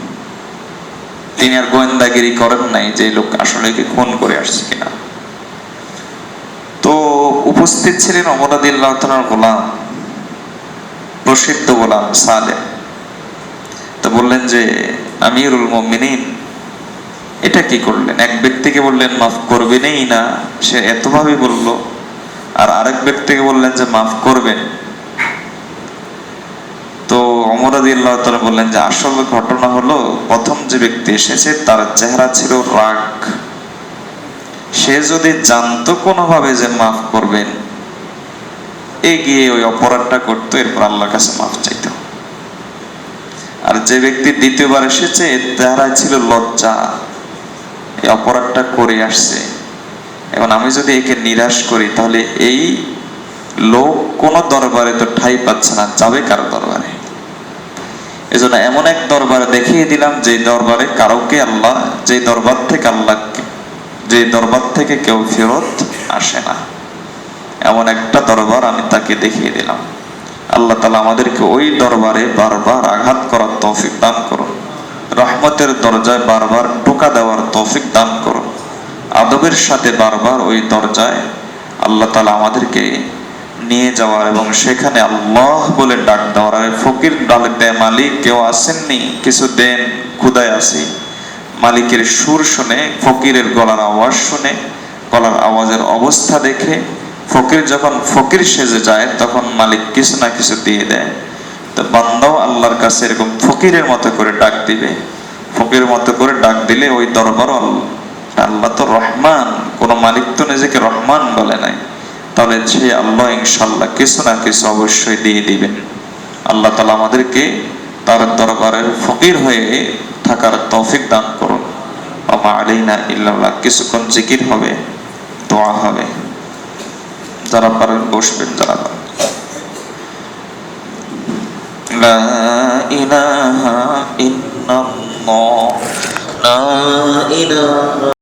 তিনি আর গোয়েন্দাগিরি করেন নাই যে লোক আসলে কি খুন করে আসছে কিনা। তো উপস্থিত ছিলেন ওমর রাদিয়াল্লাহু তাআলার গোলাম, প্রসিদ্ধ গোলাম সালেহ। তো বললেন যে আমিরুল মুমিনিন এটা কি করলেন? এক ব্যক্তিকে বললেন মাফ করবেনই না, সে এতভাবে বলল, আর আরেক ব্যক্তিকে বললেন যে মাফ করবেন। তো ওমর রাদিয়াল্লাহু তাআলা বললেন যে আসল ঘটনা হলো, প্রথম যে ব্যক্তি এসেছে তার চেহারা ছিল রাগ। সে যদি জানতো কোনোভাবে যে মাফ করবেন, এগিয়ে ওই অপরাধটা করতো, এরপর আল্লাহর কাছে মাফ চাইতো। আর যে ব্যক্তি দ্বিতীয়বার এসেছে এর চেহারা ছিল লজ্জা, এই অপরাধটা করে আসছে, এখন আমি যদি একে নিরাশ করি তাহলে এই লোক কোন দরবারে তো ঠাঁই পাচ্ছে না, যাবে কার দরবারে? এজন্য এমন এক দরবারে দেখিয়ে দিলাম যে দরবারে কারোকে আল্লাহ, যে দরবার থেকে কেউ ফেরত আসে না, এমন একটা দরবার আমি তাকে দেখিয়ে দিলাম। আল্লাহ তাআলা আমাদেরকে ওই দরবারে বারবার আঘাত করার তৌফিক দান করুন, রহমতের দরজায় বারবার টোকা দেওয়ার তৌফিক দান করুন, আদবের সাথে বারবার ওই দরজায় আল্লাহ তাআলা আমাদেরকে নিয়ে যাওয়ার এবং সেখানে আল্লাহ বলে ডাক দেওয়ার। আর ফকির ডাক দেয়, মালিক কেউ আসেননি, কিছু দেন, ক্ষুধায় আছি। মালিকের সুর শুনে, ফকিরের গলার আওয়াজ শুনে, গলার আওয়াজের অবস্থা দেখে ফকির যখন ফকির সেজে যায় তখন মালিক কিছু না কিছু দিয়ে দেয়। তো বান্দাও আল্লাহর কাছে এরকম ফকিরের মতো করে ডাক দিবে। ফকিরের মতো করে ডাক দিলে ওই দরবার, আল্লাহ তো রহমান, কোন মালিক তো নিজেকে রহমান বলে নাই, তাহলে সে আল্লাহ ইনশাআল্লাহ কিছু না কিছু অবশ্যই দিয়ে দিবেন। আল্লাহ তাআলা আমাদেরকে তার দরবারের ফকির হয়ে থাকার তৌফিক দান করুন। ওমা আলাইনা ইল্লাল্লাহ। কিছুক্ষণ জিকির হবে, দোয়া হবে, যারা পারেন বসবেন, যারা পারেন। লা ইলাহা ইল্লাল্লাহ, লা ইলাহা